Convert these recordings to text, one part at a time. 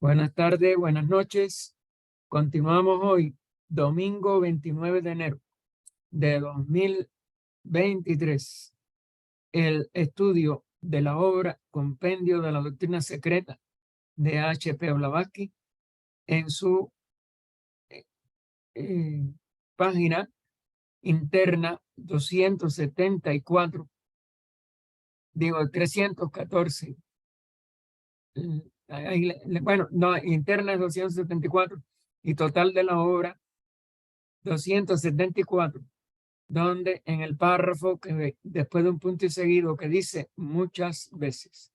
Buenas tardes, buenas noches. Continuamos hoy, domingo 29 de enero de 2023, el estudio de la obra Compendio de la Doctrina Secreta de H.P. Blavatsky en su página interna 274, 314. Bueno, no, interna es 274 y total de la obra 274, donde en el párrafo que después de un punto y seguido que dice muchas veces,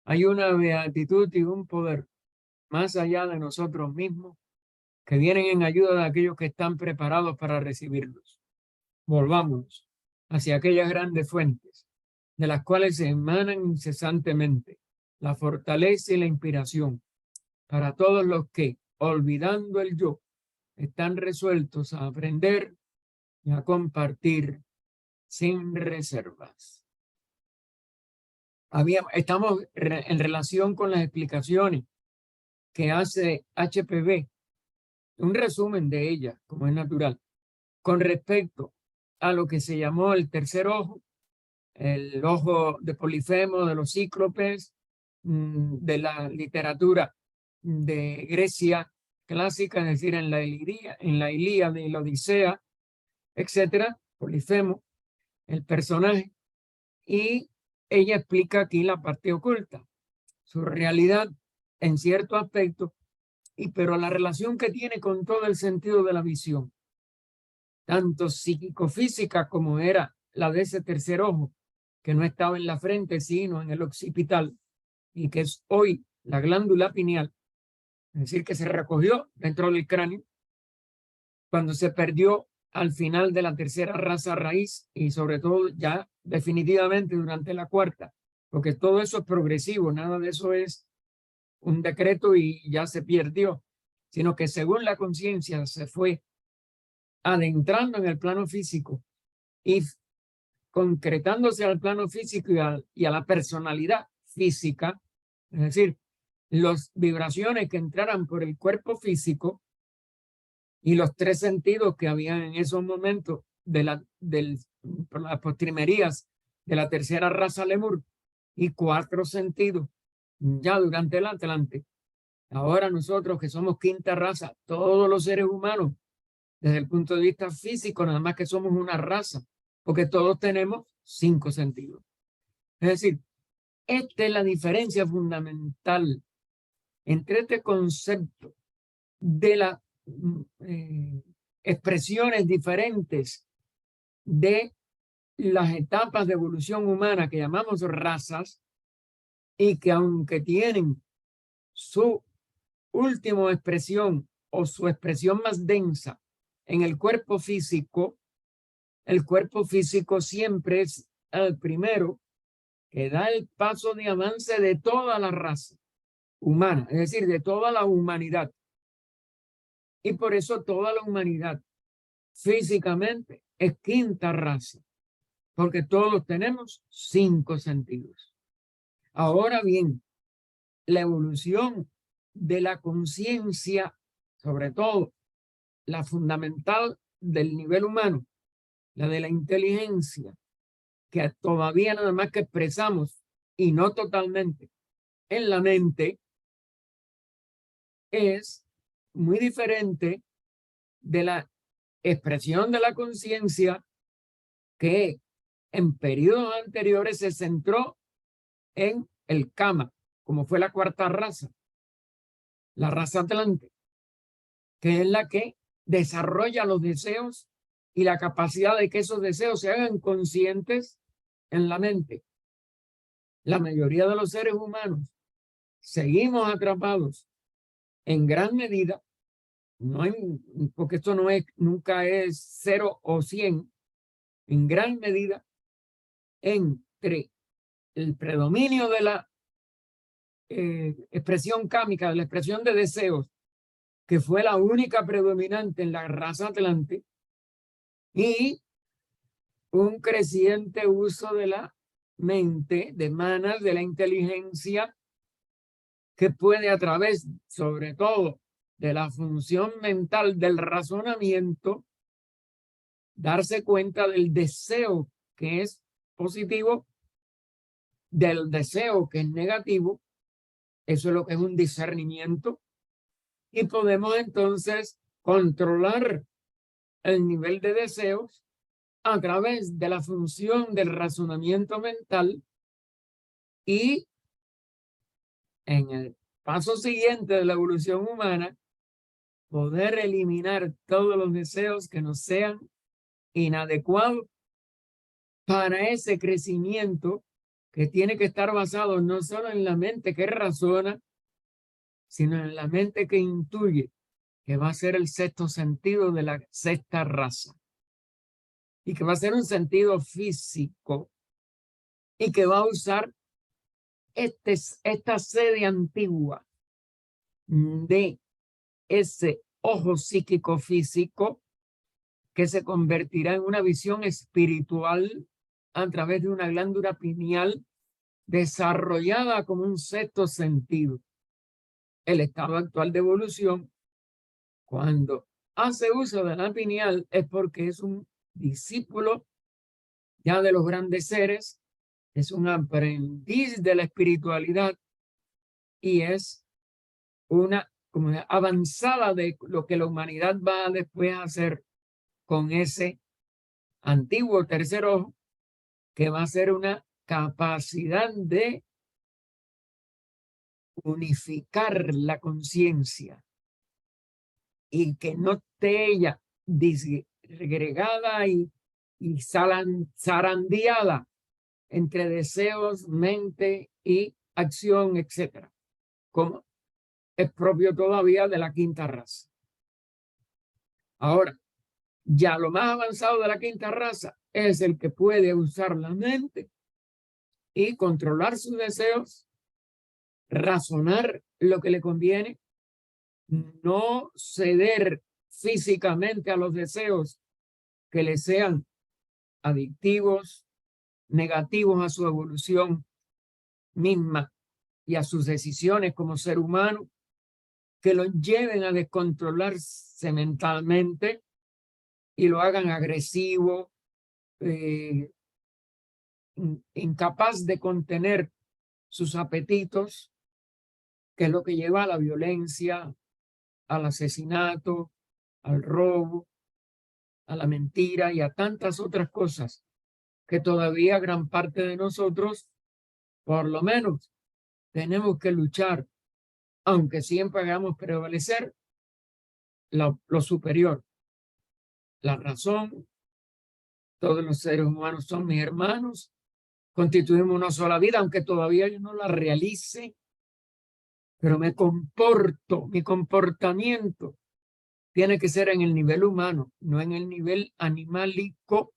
hay una beatitud y un poder más allá de nosotros mismos que vienen en ayuda de aquellos que están preparados para recibirlos. Volvamos hacia aquellas grandes fuentes de las cuales se emanan incesantemente la fortaleza y la inspiración para todos los que, olvidando el yo, están resueltos a aprender y a compartir sin reservas. Estamos en relación con las explicaciones que hace HPB, un resumen de ellas, como es natural, con respecto a lo que se llamó el tercer ojo, el ojo de Polifemo, de los cíclopes, de la literatura de Grecia clásica, es decir, en la Ilíada y la Odisea, etcétera, Polifemo, el personaje, y ella explica aquí la parte oculta, su realidad en cierto aspecto, pero la relación que tiene con todo el sentido de la visión, tanto psíquico-física como era la de ese tercer ojo, que no estaba en la frente, sino en el occipital, y que es hoy la glándula pineal, es decir, que se recogió dentro del cráneo cuando se perdió al final de la tercera raza raíz y sobre todo ya definitivamente durante la cuarta, porque todo eso es progresivo, nada de eso es un decreto y ya se perdió, sino que según la conciencia se fue adentrando en el plano físico y concretándose al plano físico y a la personalidad física, es decir, las vibraciones que entraran por el cuerpo físico y los tres sentidos que habían en esos momentos por las postrimerías de la tercera raza Lemur y cuatro sentidos ya durante el Atlante. Ahora nosotros que somos quinta raza, todos los seres humanos, desde el punto de vista físico, nada más que somos una raza, porque todos tenemos cinco sentidos. Es decir, esta es la diferencia fundamental entre este concepto de las expresiones diferentes de las etapas de evolución humana que llamamos razas y que aunque tienen su última expresión o su expresión más densa en el cuerpo físico siempre es el primero que da el paso de avance de toda la raza humana, es decir, de toda la humanidad. Y por eso toda la humanidad físicamente es quinta raza, porque todos tenemos cinco sentidos. Ahora bien, la evolución de la conciencia, sobre todo la fundamental del nivel humano, la de la inteligencia, que todavía nada más que expresamos y no totalmente en la mente, es muy diferente de la expresión de la conciencia que en periodos anteriores se centró en el Kama, como fue la cuarta raza, la raza Atlante, que es la que desarrolla los deseos y la capacidad de que esos deseos se hagan conscientes en la mente. La mayoría de los seres humanos seguimos atrapados en gran medida, no hay, porque esto no es, nunca es 0 o 100, en gran medida entre el predominio de la expresión cámica, de la expresión de deseos, que fue la única predominante en la raza Atlante, y un creciente uso de la mente, de manas, de la inteligencia, que puede a través, sobre todo, de la función mental del razonamiento, darse cuenta del deseo que es positivo, del deseo que es negativo. Eso es lo que es un discernimiento. Y podemos entonces controlar el nivel de deseos a través de la función del razonamiento mental, y en el paso siguiente de la evolución humana, poder eliminar todos los deseos que nos sean inadecuados para ese crecimiento que tiene que estar basado no solo en la mente que razona, sino en la mente que intuye, que va a ser el sexto sentido de la sexta raza, y que va a ser un sentido físico, y que va a usar esta sede antigua de ese ojo psíquico físico, que se convertirá en una visión espiritual a través de una glándula pineal desarrollada como un sexto sentido. El estado actual de evolución, cuando hace uso de la pineal, es porque es un discípulo ya de los grandes seres, es un aprendiz de la espiritualidad, y es una como avanzada de lo que la humanidad va después a hacer con ese antiguo tercer ojo, que va a ser una capacidad de unificar la conciencia y que no esté ella disgregada y zarandeada entre deseos, mente y acción, etcétera, como es propio todavía de la quinta raza. Ahora, ya lo más avanzado de la quinta raza es el que puede usar la mente y controlar sus deseos, razonar lo que le conviene, no ceder físicamente a los deseos que le sean adictivos, negativos a su evolución misma y a sus decisiones como ser humano, que lo lleven a descontrolarse mentalmente y lo hagan agresivo, incapaz de contener sus apetitos, que es lo que lleva a la violencia, al asesinato, al robo, a la mentira y a tantas otras cosas que todavía gran parte de nosotros, por lo menos, tenemos que luchar, aunque siempre hagamos prevalecer lo superior, la razón. Todos los seres humanos son mis hermanos, constituimos una sola vida, aunque todavía yo no la realice, pero mi comportamiento tiene que ser en el nivel humano, no en el nivel animálico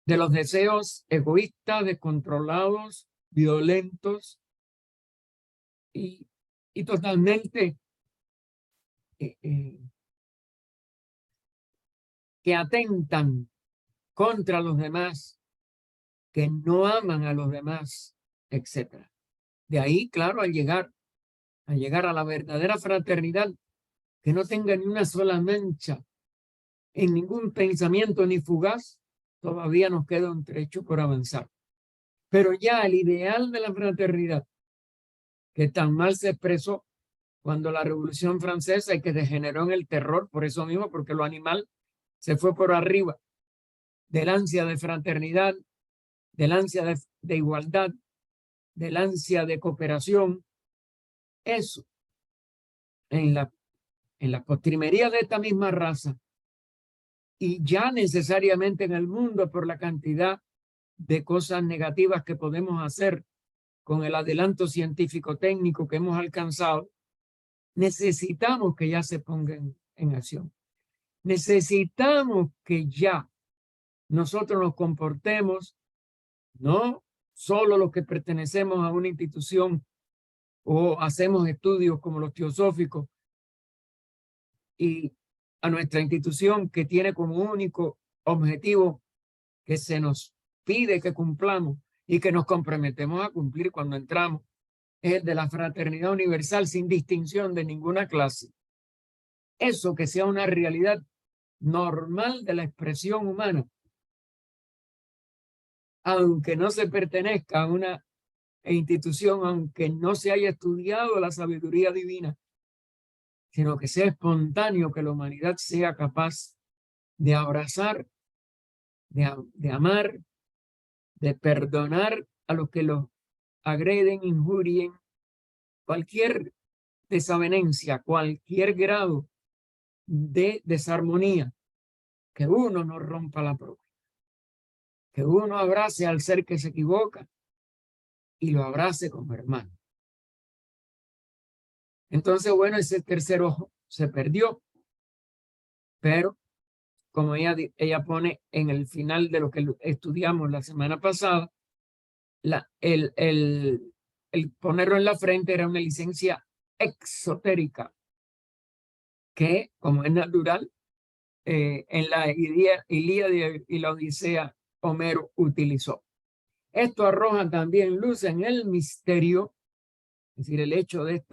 de los deseos egoístas, descontrolados, violentos y totalmente que atentan contra los demás, que no aman a los demás, etc. De ahí, claro, al llegar a la verdadera fraternidad, que no tenga ni una sola mancha en ningún pensamiento ni fugaz, todavía nos queda un trecho por avanzar. Pero ya el ideal de la fraternidad, que tan mal se expresó cuando la Revolución Francesa y que degeneró en el terror, por eso mismo, porque lo animal se fue por arriba del ansia de fraternidad, del ansia de igualdad, del ansia de cooperación. Eso, en la postrimería de esta misma raza, y ya necesariamente en el mundo por la cantidad de cosas negativas que podemos hacer con el adelanto científico técnico que hemos alcanzado, necesitamos que ya se pongan en acción. Necesitamos que ya nosotros nos comportemos, no solo los que pertenecemos a una institución o hacemos estudios como los teosóficos, y a nuestra institución que tiene como único objetivo que se nos pide que cumplamos y que nos comprometemos a cumplir cuando entramos es el de la fraternidad universal sin distinción de ninguna clase. Eso que sea una realidad normal de la expresión humana, aunque no se pertenezca a una institución, aunque no se haya estudiado la sabiduría divina, sino que sea espontáneo, que la humanidad sea capaz de abrazar, de amar, de perdonar a los que los agreden, injurien, cualquier desavenencia, cualquier grado de desarmonía, que uno no rompa la propia, que uno abrace al ser que se equivoca y lo abrace como hermano. Entonces, bueno, ese tercer ojo se perdió, pero como ella pone en el final de lo que estudiamos la semana pasada, el ponerlo en la frente era una licencia exotérica que, como es natural, en la Ilíada y la Odisea, Homero utilizó. Esto arroja también luz en el misterio, es decir, el hecho de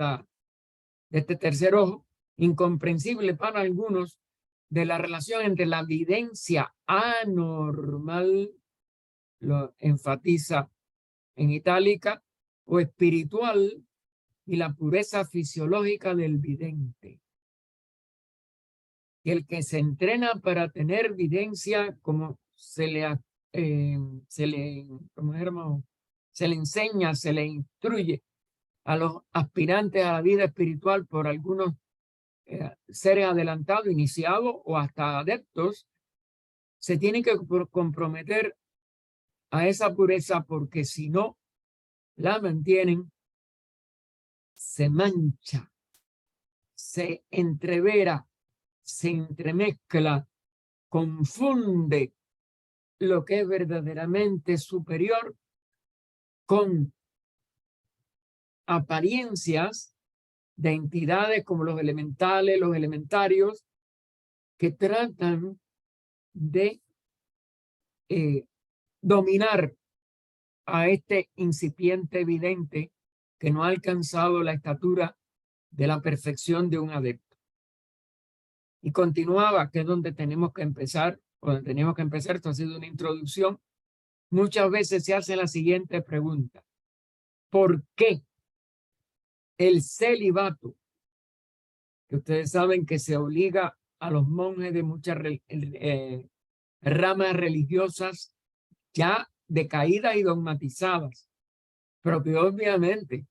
este tercer ojo, incomprensible para algunos, de la relación entre la evidencia anormal, lo enfatiza en itálica, o espiritual, y la pureza fisiológica del vidente. Y el que se entrena para tener evidencia, como se le enseña, se le instruye a los aspirantes a la vida espiritual por algunos seres adelantados, iniciados o hasta adeptos, se tienen que comprometer a esa pureza, porque si no la mantienen, se mancha, se entrevera, se entremezcla, confunde lo que es verdaderamente superior con apariencias de entidades como los elementales, los elementarios, que tratan de dominar a este incipiente vidente que no ha alcanzado la estatura de la perfección de un adepto. Y continuaba, que es donde tenemos que empezar, esto ha sido una introducción. Muchas veces se hace la siguiente pregunta: ¿por qué el celibato, que ustedes saben que se obliga a los monjes de muchas ramas religiosas ya decaídas y dogmatizadas, pero que obviamente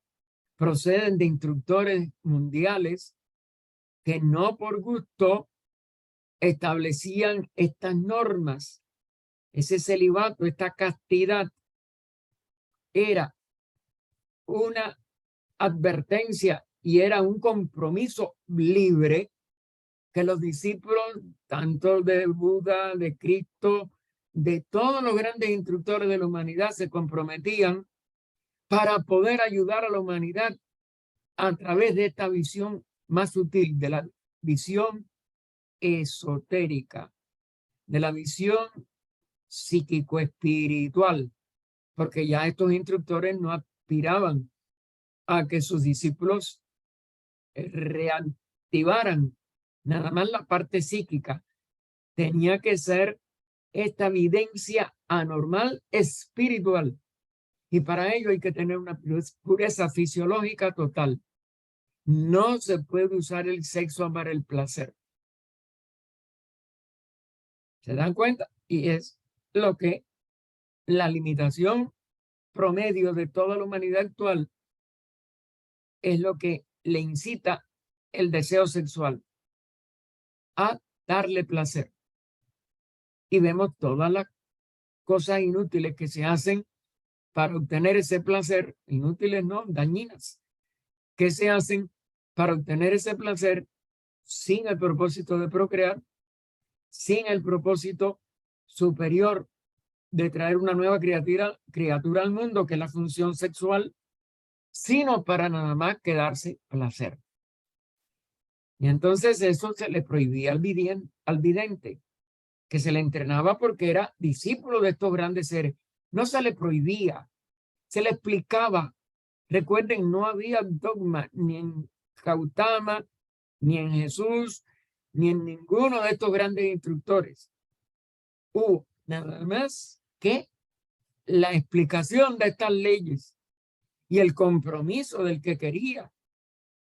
proceden de instructores mundiales que no por gusto establecían estas normas? Ese celibato, esta castidad, era una advertencia y era un compromiso libre que los discípulos, tanto de Buda, de Cristo, de todos los grandes instructores de la humanidad, se comprometían para poder ayudar a la humanidad a través de esta visión más sutil, de la visión esotérica, de la visión psíquico-espiritual, porque ya estos instructores no aspiraban a que sus discípulos reactivaran nada más la parte psíquica. Tenía que ser esta evidencia anormal espiritual, y para ello hay que tener una pureza fisiológica total. No se puede usar el sexo para el placer. ¿Se dan cuenta? Y es lo que la limitación promedio de toda la humanidad actual, es lo que le incita el deseo sexual a darle placer. Y vemos todas las cosas inútiles que se hacen para obtener ese placer, inútiles no, dañinas, que se hacen para obtener ese placer sin el propósito de procrear, sin el propósito superior de traer una nueva criatura al mundo, que es la función sexual, sino para nada más quedarse placer. Y entonces eso se le prohibía al vidente, que se le entrenaba porque era discípulo de estos grandes seres. No se le prohibía, se le explicaba Recuerden, no había dogma ni en Gautama, ni en Jesús, ni en ninguno de estos grandes instructores. Hubo nada más que la explicación de estas leyes y el compromiso del que quería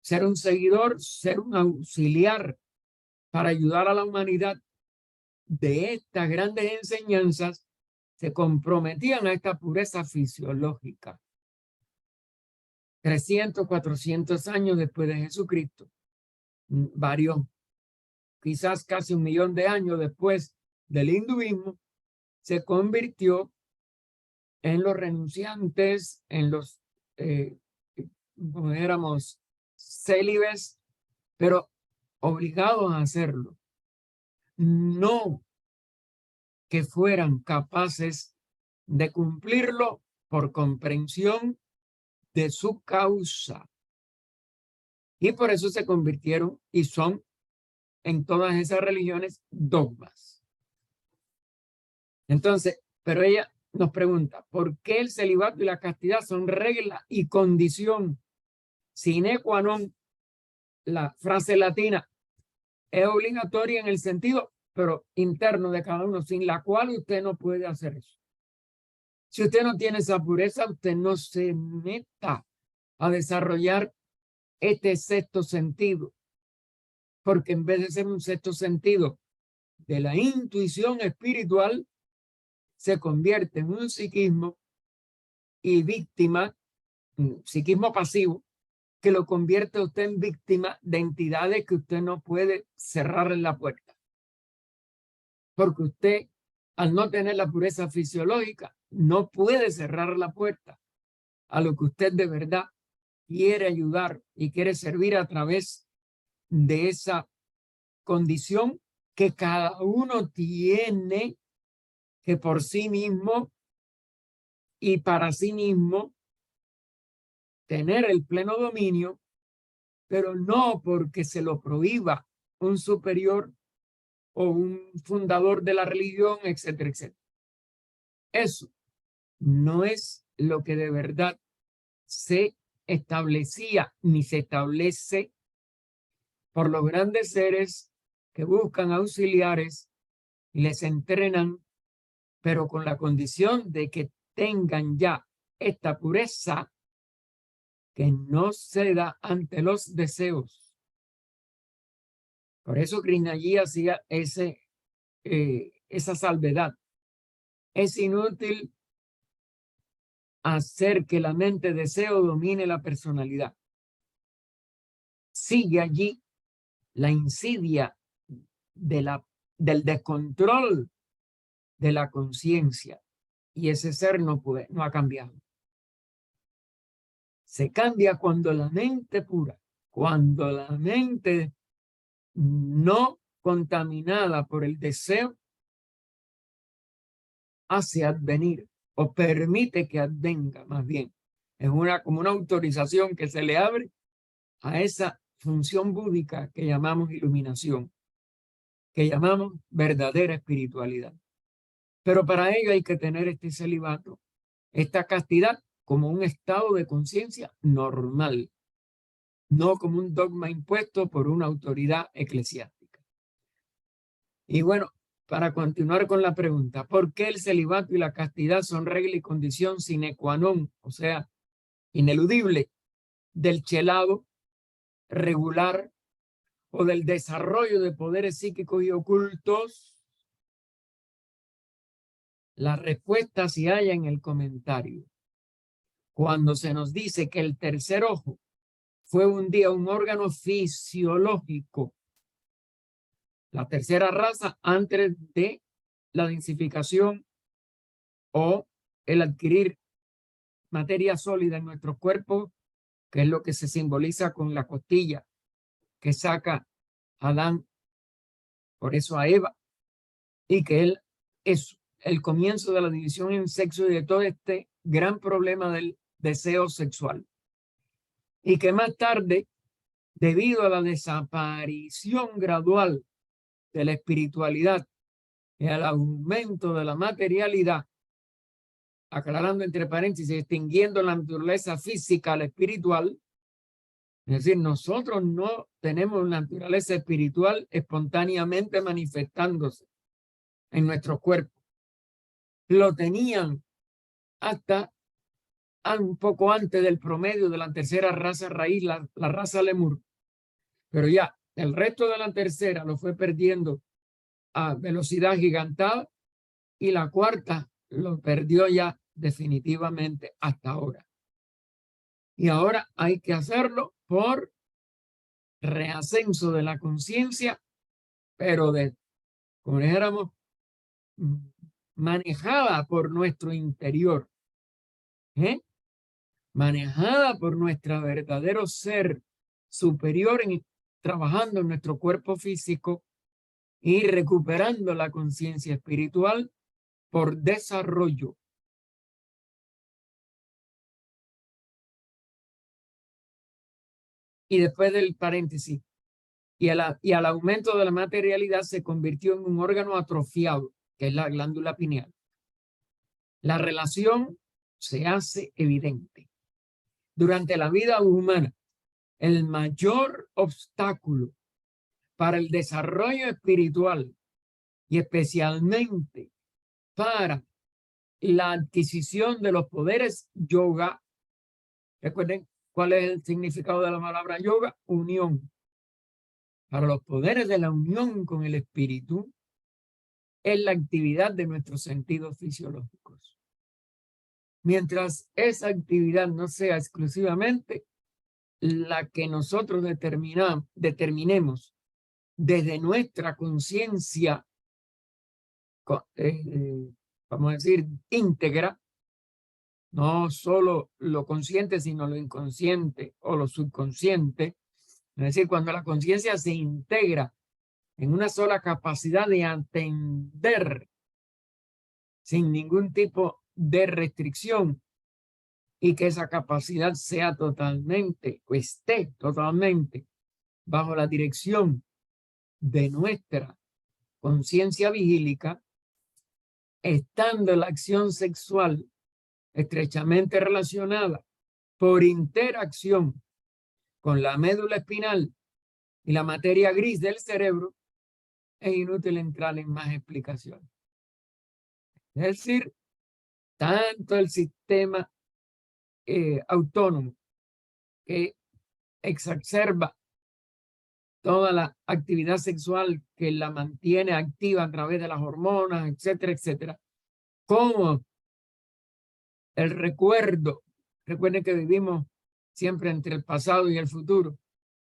ser un seguidor, ser un auxiliar para ayudar a la humanidad de estas grandes enseñanzas, se comprometían a esta pureza fisiológica. 300, 400 años después de Jesucristo, varios, quizás casi 1.000.000 de años después del hinduismo, se convirtió en los renunciantes, en los, como éramos, célibes, pero obligados a hacerlo. No que fueran capaces de cumplirlo por comprensión de su causa. Y por eso se convirtieron y son en todas esas religiones dogmas. Entonces, pero ella nos pregunta, ¿por qué el celibato y la castidad son regla y condición sine qua non? La frase latina es obligatoria en el sentido, pero interno de cada uno, sin la cual usted no puede hacer eso. Si usted no tiene esa pureza, usted no se meta a desarrollar este sexto sentido, porque en vez de ser un sexto sentido de la intuición espiritual, se convierte en un psiquismo y víctima, un psiquismo pasivo, que lo convierte a usted en víctima de entidades que usted no puede cerrar en la puerta. Porque usted, al no tener la pureza fisiológica, no puede cerrar la puerta a lo que usted de verdad quiere ayudar y quiere servir a través de esa condición que cada uno tiene, que por sí mismo y para sí mismo tener el pleno dominio, pero no porque se lo prohíba un superior o un fundador de la religión, etcétera, etcétera. Eso no es lo que de verdad se establecía ni se establece por los grandes seres que buscan auxiliares y les entrenan, pero con la condición de que tengan ya esta pureza que no se da ante los deseos. Por eso Krishnaji hacía esa salvedad. Es inútil hacer que la mente deseo domine la personalidad. Sigue allí la insidia del descontrol de la conciencia y ese ser no ha cambiado. Se cambia cuando la mente pura, cuando la mente no contaminada por el deseo hace advenir o permite que advenga, más bien. Es como una autorización que se le abre a esa función búdica que llamamos iluminación, que llamamos verdadera espiritualidad. Pero para ello hay que tener este celibato, esta castidad como un estado de conciencia normal, no como un dogma impuesto por una autoridad eclesiástica. Y bueno, para continuar con la pregunta, ¿por qué el celibato y la castidad son regla y condición sine qua non, o sea, ineludible, del chelado regular o del desarrollo de poderes psíquicos y ocultos? La respuesta se halla en el comentario. Cuando se nos dice que el tercer ojo fue un día un órgano fisiológico, la tercera raza antes de la densificación o el adquirir materia sólida en nuestro cuerpo, que es lo que se simboliza con la costilla que saca Adán, por eso a Eva, y que él es el comienzo de la división en sexo y de todo este gran problema del deseo sexual. Y que más tarde, debido a la desaparición gradual de la espiritualidad y al aumento de la materialidad, aclarando entre paréntesis, distinguiendo la naturaleza física a la espiritual. Es decir, nosotros no tenemos naturaleza espiritual espontáneamente manifestándose en nuestro cuerpo. Lo tenían hasta un poco antes del promedio de la tercera raza raíz, la raza lemur. Pero ya el resto de la tercera lo fue perdiendo a velocidad gigantada y la cuarta lo perdió ya definitivamente hasta ahora. Y ahora hay que hacerlo por reascenso de la conciencia, pero como dijéramos, manejada por nuestro interior, manejada por nuestro verdadero ser superior, trabajando en nuestro cuerpo físico y recuperando la conciencia espiritual por desarrollo. Y después del paréntesis, y al aumento de la materialidad se convirtió en un órgano atrofiado, que es la glándula pineal. La relación se hace evidente. Durante la vida humana, el mayor obstáculo para el desarrollo espiritual y especialmente para la adquisición de los poderes yoga. Recuerden cuál es el significado de la palabra yoga: unión. Para los poderes de la unión con el espíritu es la actividad de nuestros sentidos fisiológicos. Mientras esa actividad no sea exclusivamente la que nosotros determinemos desde nuestra conciencia, vamos a decir, íntegra, no solo lo consciente, sino lo inconsciente o lo subconsciente. Es decir, cuando la conciencia se integra en una sola capacidad de atender sin ningún tipo de restricción y que esa capacidad sea totalmente o esté totalmente bajo la dirección de nuestra conciencia vigílica, estando la acción sexual estrechamente relacionada por interacción con la médula espinal y la materia gris del cerebro, es inútil entrar en más explicaciones. Es decir, tanto el sistema autónomo que exacerba toda la actividad sexual, que la mantiene activa a través de las hormonas, etcétera, etcétera, como el recuerdo. Recuerden que vivimos siempre entre el pasado y el futuro,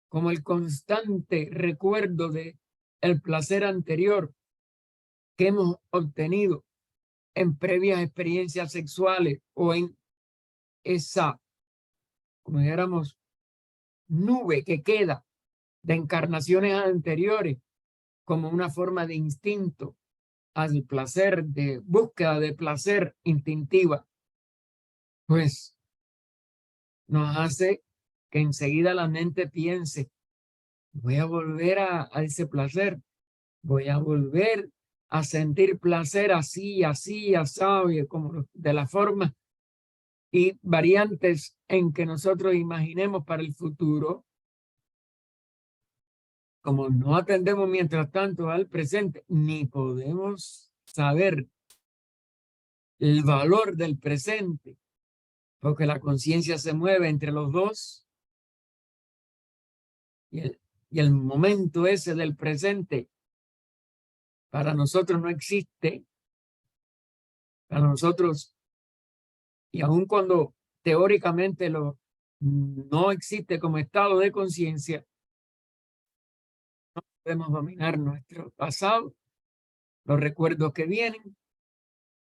como el constante recuerdo de el placer anterior que hemos obtenido en previas experiencias sexuales o en esa, como dijéramos, nube que queda de encarnaciones anteriores como una forma de instinto al placer, de búsqueda de placer instintiva, pues nos hace que enseguida la mente piense: voy a volver a ese placer, voy a volver a sentir placer así, así, así, como de la forma y variantes en que nosotros imaginemos para el futuro. Como no atendemos mientras tanto al presente, ni podemos saber el valor del presente, porque la conciencia se mueve entre los dos y el momento ese del presente para nosotros no existe. Para nosotros, y aun cuando teóricamente no existe como estado de conciencia, no podemos dominar nuestro pasado, los recuerdos que vienen,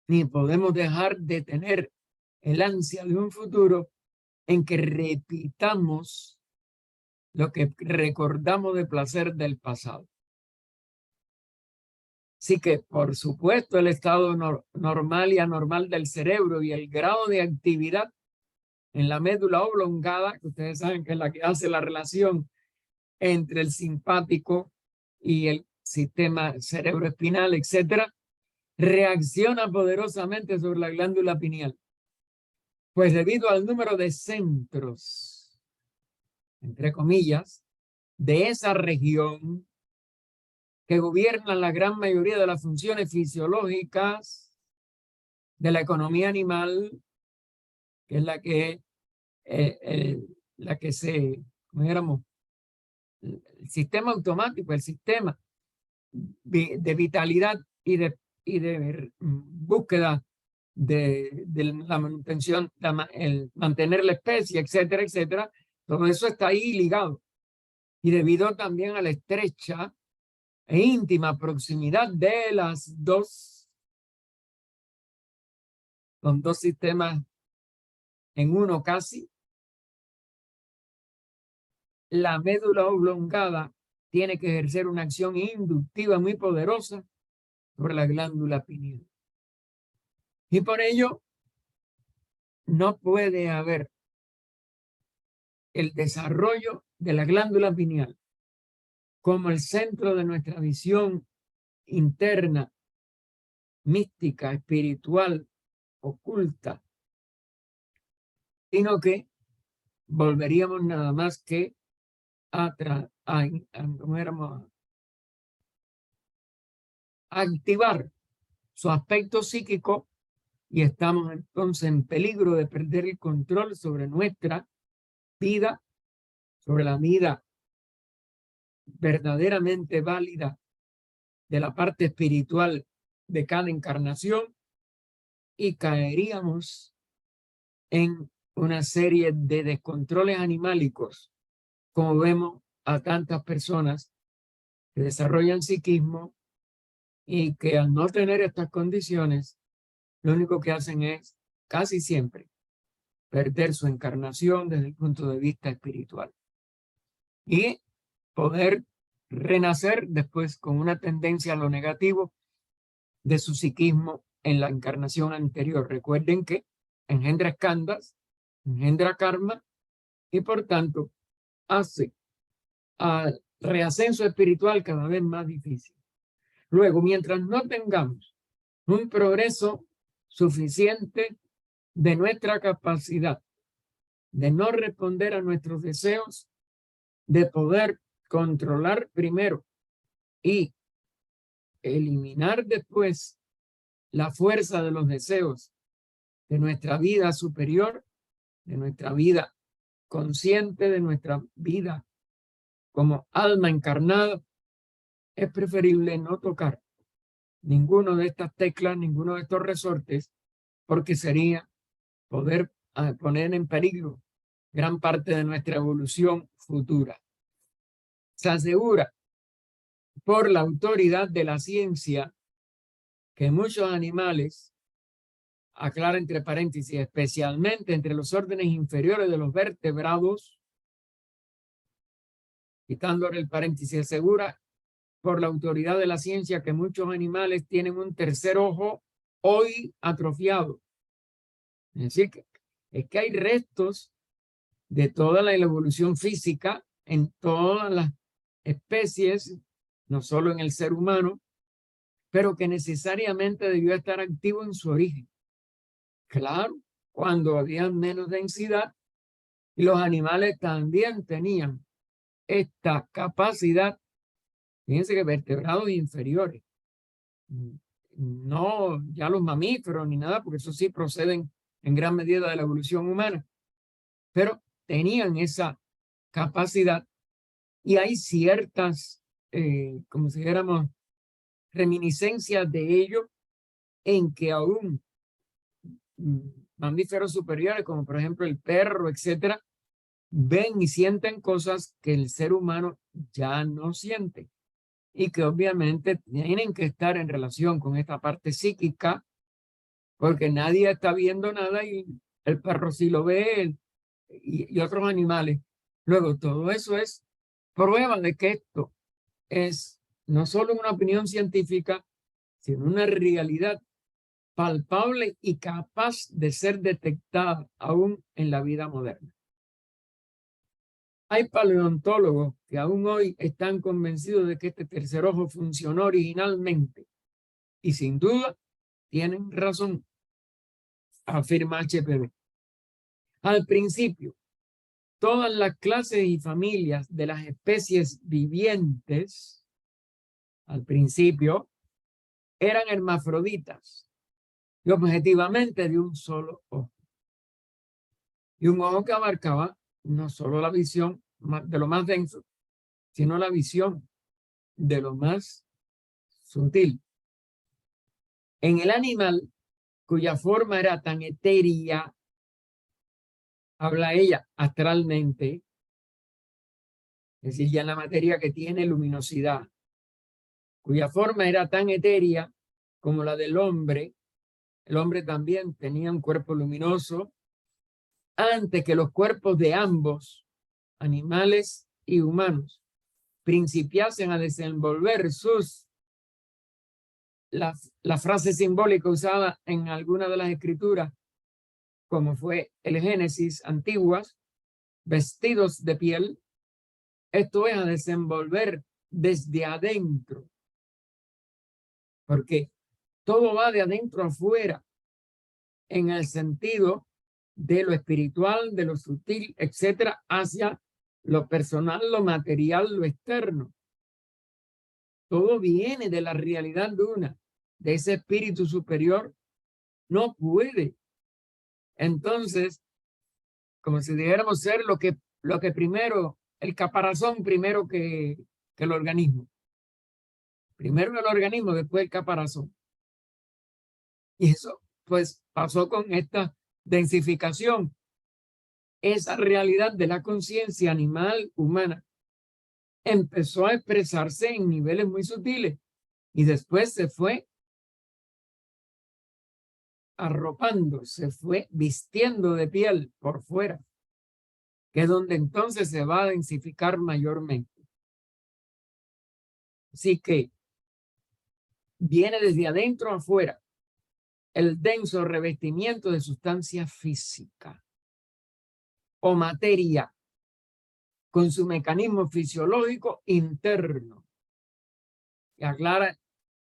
ni podemos dejar de tener el ansia de un futuro en que repitamos lo que recordamos de placer del pasado. Así que, por supuesto, el estado normal y anormal del cerebro y el grado de actividad en la médula oblongada, que ustedes saben que es la que hace la relación entre el simpático y el sistema cerebroespinal, etcétera, reacciona poderosamente sobre la glándula pineal. Pues debido al número de centros, entre comillas, de esa región que gobiernan la gran mayoría de las funciones fisiológicas de la economía animal, que es la que se, como dijéramos, el sistema automático, el sistema de vitalidad y de búsqueda de la manutención, el mantener la especie, etcétera, etcétera. Todo eso está ahí ligado. Y debido también a la estrecha e íntima proximidad de con dos sistemas en uno casi, la médula oblongada tiene que ejercer una acción inductiva muy poderosa sobre la glándula pineal. Y por ello, no puede haber el desarrollo de la glándula pineal como el centro de nuestra visión interna, mística, espiritual, oculta, sino que volveríamos nada más que a activar su aspecto psíquico y estamos entonces en peligro de perder el control sobre nuestra vida, sobre la vida verdaderamente válida de la parte espiritual de cada encarnación y caeríamos en una serie de descontroles animálicos, como vemos a tantas personas que desarrollan psiquismo y que al no tener estas condiciones, lo único que hacen es casi siempre perder su encarnación desde el punto de vista espiritual y poder renacer después con una tendencia a lo negativo de su psiquismo en la encarnación anterior. Recuerden que engendra skandhas, engendra karma y por tanto hace al reascenso espiritual cada vez más difícil. Luego, mientras no tengamos un progreso suficiente de nuestra capacidad de no responder a nuestros deseos, de poder controlar primero y eliminar después la fuerza de los deseos de nuestra vida superior, de nuestra vida consciente, de nuestra vida como alma encarnada, es preferible no tocar ninguno de estas teclas, ninguno de estos resortes, porque sería poder poner en peligro gran parte de nuestra evolución futura. Se asegura por la autoridad de la ciencia que muchos animales, aclara entre paréntesis, especialmente entre los órdenes inferiores de los vertebrados, quitándole el paréntesis, asegura por la autoridad de la ciencia que muchos animales tienen un tercer ojo hoy atrofiado. Es decir, es que hay restos de toda la evolución física en todas las especies, no solo en el ser humano, pero que necesariamente debió estar activo en su origen. Claro, cuando había menos densidad, y los animales también tenían esta capacidad. Fíjense que vertebrados inferiores, no ya los mamíferos ni nada, porque eso sí proceden en gran medida de la evolución humana, pero tenían esa capacidad y hay ciertas, como si dijéramos, reminiscencias de ello en que aún mamíferos superiores, como por ejemplo el perro, etcétera, ven y sienten cosas que el ser humano ya no siente y que obviamente tienen que estar en relación con esta parte psíquica, porque nadie está viendo nada y el perro sí lo ve y otros animales. Luego, todo eso es prueba de que esto es no solo una opinión científica, sino una realidad palpable y capaz de ser detectada aún en la vida moderna. Hay paleontólogos que aún hoy están convencidos de que este tercer ojo funcionó originalmente y sin duda tienen razón, afirma HPV. Al principio, todas las clases y familias de las especies vivientes, al principio, eran hermafroditas y objetivamente de un solo ojo. Y un ojo que abarcaba no solo la visión de lo más denso, sino la visión de lo más sutil. En el animal, cuya forma era tan etérea, habla ella astralmente, es decir, ya en la materia que tiene luminosidad, cuya forma era tan etérea como la del hombre. El hombre también tenía un cuerpo luminoso antes que los cuerpos de ambos, animales y humanos, principiasen a desenvolver la frase simbólica usada en alguna de las escrituras, como fue el Génesis antiguas, vestidos de piel, esto es a desenvolver desde adentro, porque todo va de adentro afuera, en el sentido de lo espiritual, de lo sutil, etcétera, hacia lo personal, lo material, lo externo. Todo viene de la realidad de ese espíritu superior. No puede. Entonces, como si dijéramos ser lo que primero, el caparazón primero que el organismo. Primero el organismo, después el caparazón. Y eso, pues, pasó con esta densificación. Esa realidad de la conciencia animal humana empezó a expresarse en niveles muy sutiles y después se fue arropando, se fue vistiendo de piel por fuera, que es donde entonces se va a densificar mayormente. Así que viene desde adentro afuera el denso revestimiento de sustancia física o materia con su mecanismo fisiológico interno. Y aclara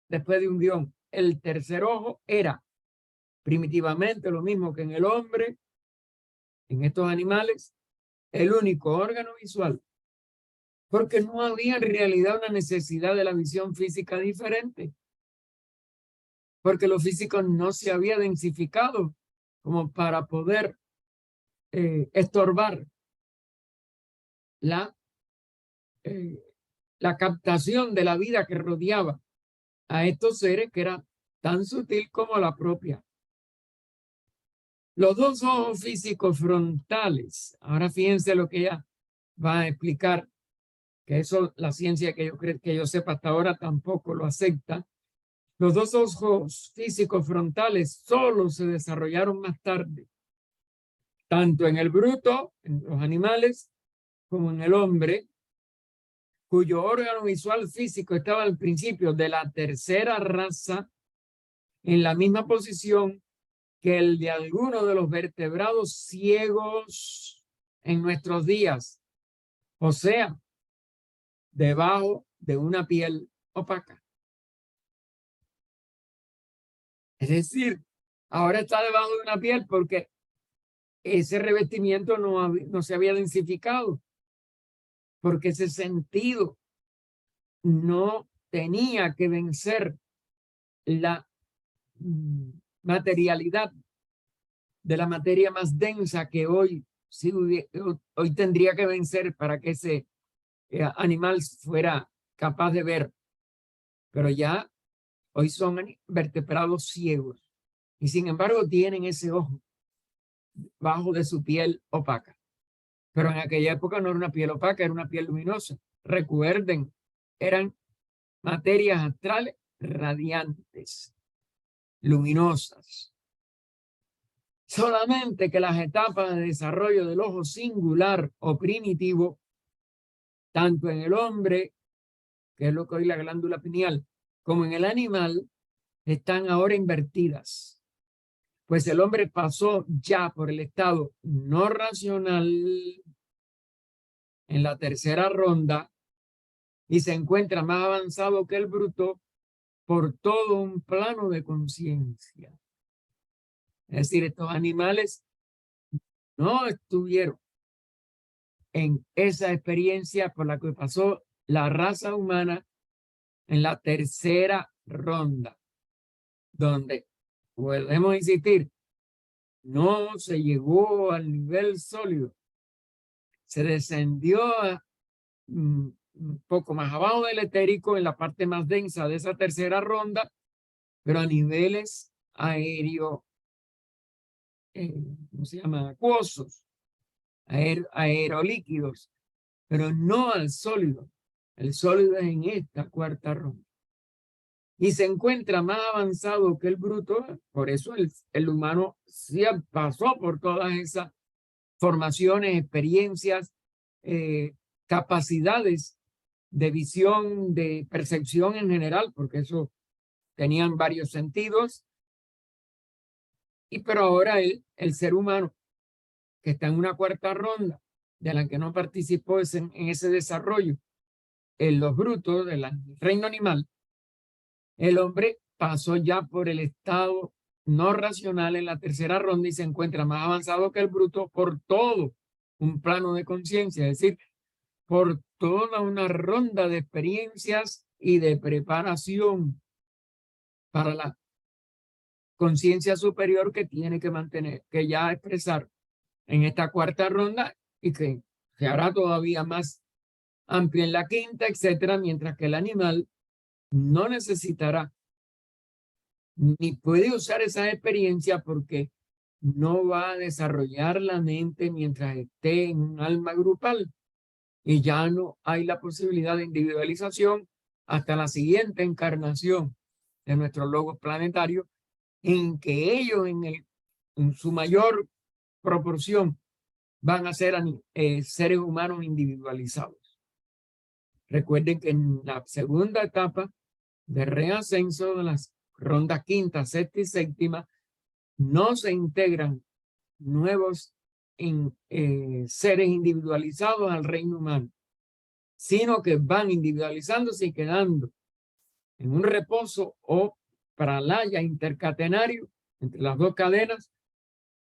después de un guión, el tercer ojo era primitivamente lo mismo que en el hombre, en estos animales, el único órgano visual, porque no había en realidad una necesidad de la visión física diferente, porque lo físico no se había densificado como para poder estorbar la captación de la vida que rodeaba a estos seres que era tan sutil como la propia. Los dos ojos físicos frontales, ahora fíjense lo que ella va a explicar, que eso la ciencia que yo sepa hasta ahora tampoco lo acepta. Los dos ojos físicos frontales solo se desarrollaron más tarde, tanto en el bruto, en los animales, como en el hombre, cuyo órgano visual físico estaba al principio de la tercera raza en la misma posición que el de algunos de los vertebrados ciegos en nuestros días, o sea, debajo de una piel opaca. Es decir, ahora está debajo de una piel porque ese revestimiento no se había densificado, porque ese sentido no tenía que vencer la materialidad de la materia más densa que hoy tendría que vencer para que ese animal fuera capaz de ver. Pero ya hoy son vertebrados ciegos y sin embargo tienen ese ojo bajo de su piel opaca. Pero en aquella época no era una piel opaca, era una piel luminosa. Recuerden, eran materias astrales radiantes, luminosas. Solamente que las etapas de desarrollo del ojo singular o primitivo, tanto en el hombre, que es lo que hoy la glándula pineal, como en el animal, están ahora invertidas. Pues el hombre pasó ya por el estado no racional en la tercera ronda y se encuentra más avanzado que el bruto por todo un plano de conciencia. Es decir, estos animales no estuvieron en esa experiencia por la que pasó la raza humana en la tercera ronda, donde, volvemos a insistir, no se llegó al nivel sólido, se descendió un poco más abajo del etérico, en la parte más densa de esa tercera ronda, pero a niveles aéreo, ¿cómo se llama? Acuosos, aerolíquidos, pero no al sólido. El sólido es en esta cuarta ronda. Y se encuentra más avanzado que el bruto, por eso el humano sí pasó por todas esas formaciones, experiencias, capacidades de visión, de percepción en general, porque eso tenían varios sentidos. Pero ahora el ser humano, que está en una cuarta ronda, de la que no participó en ese desarrollo, en los brutos del reino animal, el hombre pasó ya por el estado no racional en la tercera ronda y se encuentra más avanzado que el bruto por todo un plano de conciencia, es decir, por toda una ronda de experiencias y de preparación para la conciencia superior que tiene que mantener, que ya expresar en esta cuarta ronda y que se hará todavía más amplia en la quinta, etcétera, mientras que el animal no necesitará ni puede usar esa experiencia porque no va a desarrollar la mente mientras esté en un alma grupal y ya no hay la posibilidad de individualización hasta la siguiente encarnación de nuestros logos planetarios, en que ellos en su mayor proporción van a ser seres humanos individualizados. Recuerden que en la segunda etapa de reascenso de las rondas quinta, sexta y séptima, no se integran nuevos seres individualizados al reino humano, sino que van individualizándose y quedando en un reposo o pralaya intercatenario entre las dos cadenas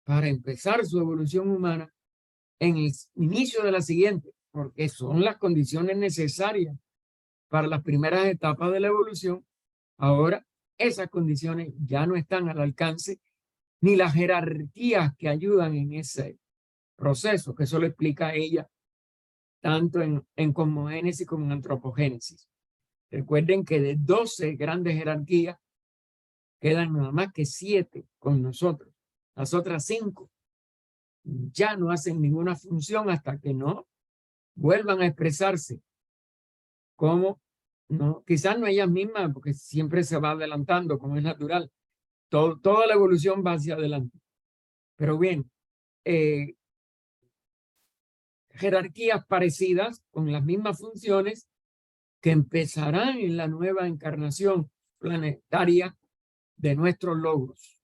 para empezar su evolución humana en el inicio de la siguiente, porque son las condiciones necesarias para las primeras etapas de la evolución. Ahora esas condiciones ya no están al alcance, ni las jerarquías que ayudan en ese proceso, que eso lo explica ella tanto en cosmogénesis como en antropogénesis. Recuerden que de 12 grandes jerarquías quedan nada más que 7 con nosotros. Las otras 5 ya no hacen ninguna función hasta que no vuelvan a expresarse como, no, quizás no ellas mismas, porque siempre se va adelantando, como es natural. Toda la evolución va hacia adelante. Pero bien, jerarquías parecidas con las mismas funciones que empezarán en la nueva encarnación planetaria de nuestros logros,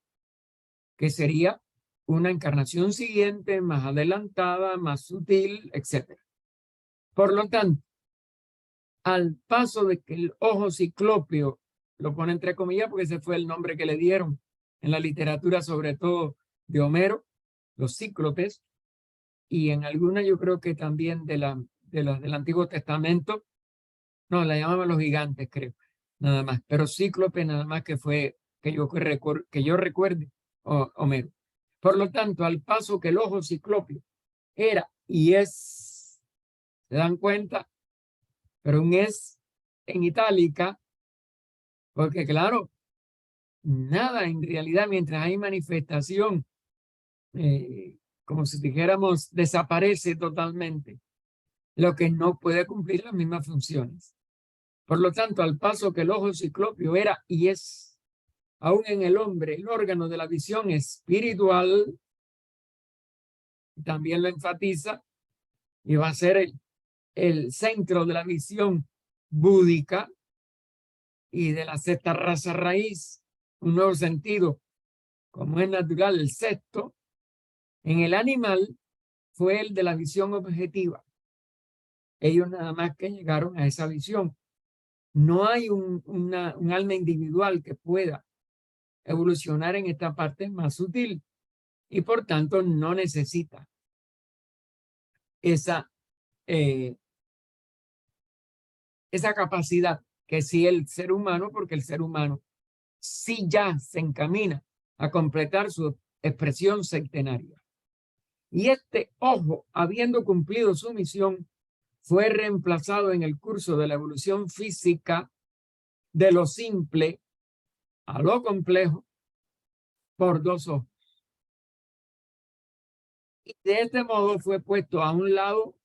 que sería una encarnación siguiente, más adelantada, más sutil, etc. Por lo tanto, al paso de que el ojo ciclópeo, lo pone entre comillas porque ese fue el nombre que le dieron en la literatura, sobre todo de Homero, los cíclopes, y en alguna yo creo que también del Antiguo Testamento, no, la llamaban los gigantes, creo, nada más, pero cíclope nada más que fue que yo recuerde, Homero. Por lo tanto, al paso que el ojo ciclópeo era y es, ¿se dan cuenta? Pero un es en itálica, porque claro, nada en realidad mientras hay manifestación, como si dijéramos, desaparece totalmente, lo que no puede cumplir las mismas funciones. Por lo tanto, al paso que el ojo ciclópeo era y es, aún en el hombre, el órgano de la visión espiritual, también lo enfatiza, y va a ser el centro de la visión búdica y de la sexta raza raíz, un nuevo sentido, como es natural, el sexto. En el animal fue el de la visión objetiva. Ellos nada más que llegaron a esa visión. No hay un alma individual que pueda evolucionar en esta parte más sutil y por tanto no necesita esa capacidad que sí el ser humano, porque el ser humano sí ya se encamina a completar su expresión septenaria. Y este ojo, habiendo cumplido su misión, fue reemplazado en el curso de la evolución física de lo simple a lo complejo por dos ojos. Y de este modo fue puesto a un lado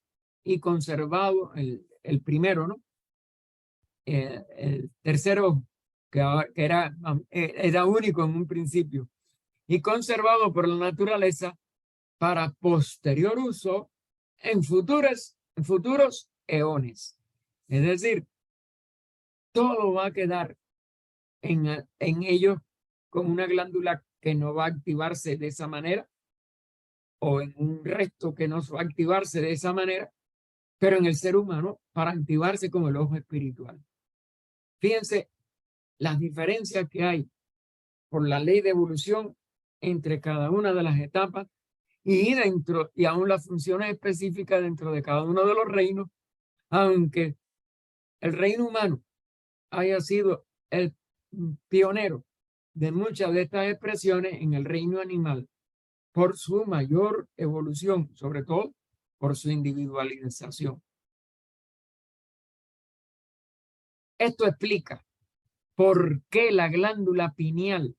y conservado el primero, ¿no? El tercero, que era único en un principio, y conservado por la naturaleza para posterior uso en futuros eones. Es decir, todo va a quedar en ellos con una glándula que no va a activarse de esa manera, o en un resto que no va a activarse de esa manera, pero en el ser humano para activarse con el ojo espiritual. Fíjense las diferencias que hay por la ley de evolución entre cada una de las etapas y aún las funciones específicas dentro de cada uno de los reinos, aunque el reino humano haya sido el pionero de muchas de estas expresiones en el reino animal por su mayor evolución, sobre todo por su individualización. Esto explica por qué la glándula pineal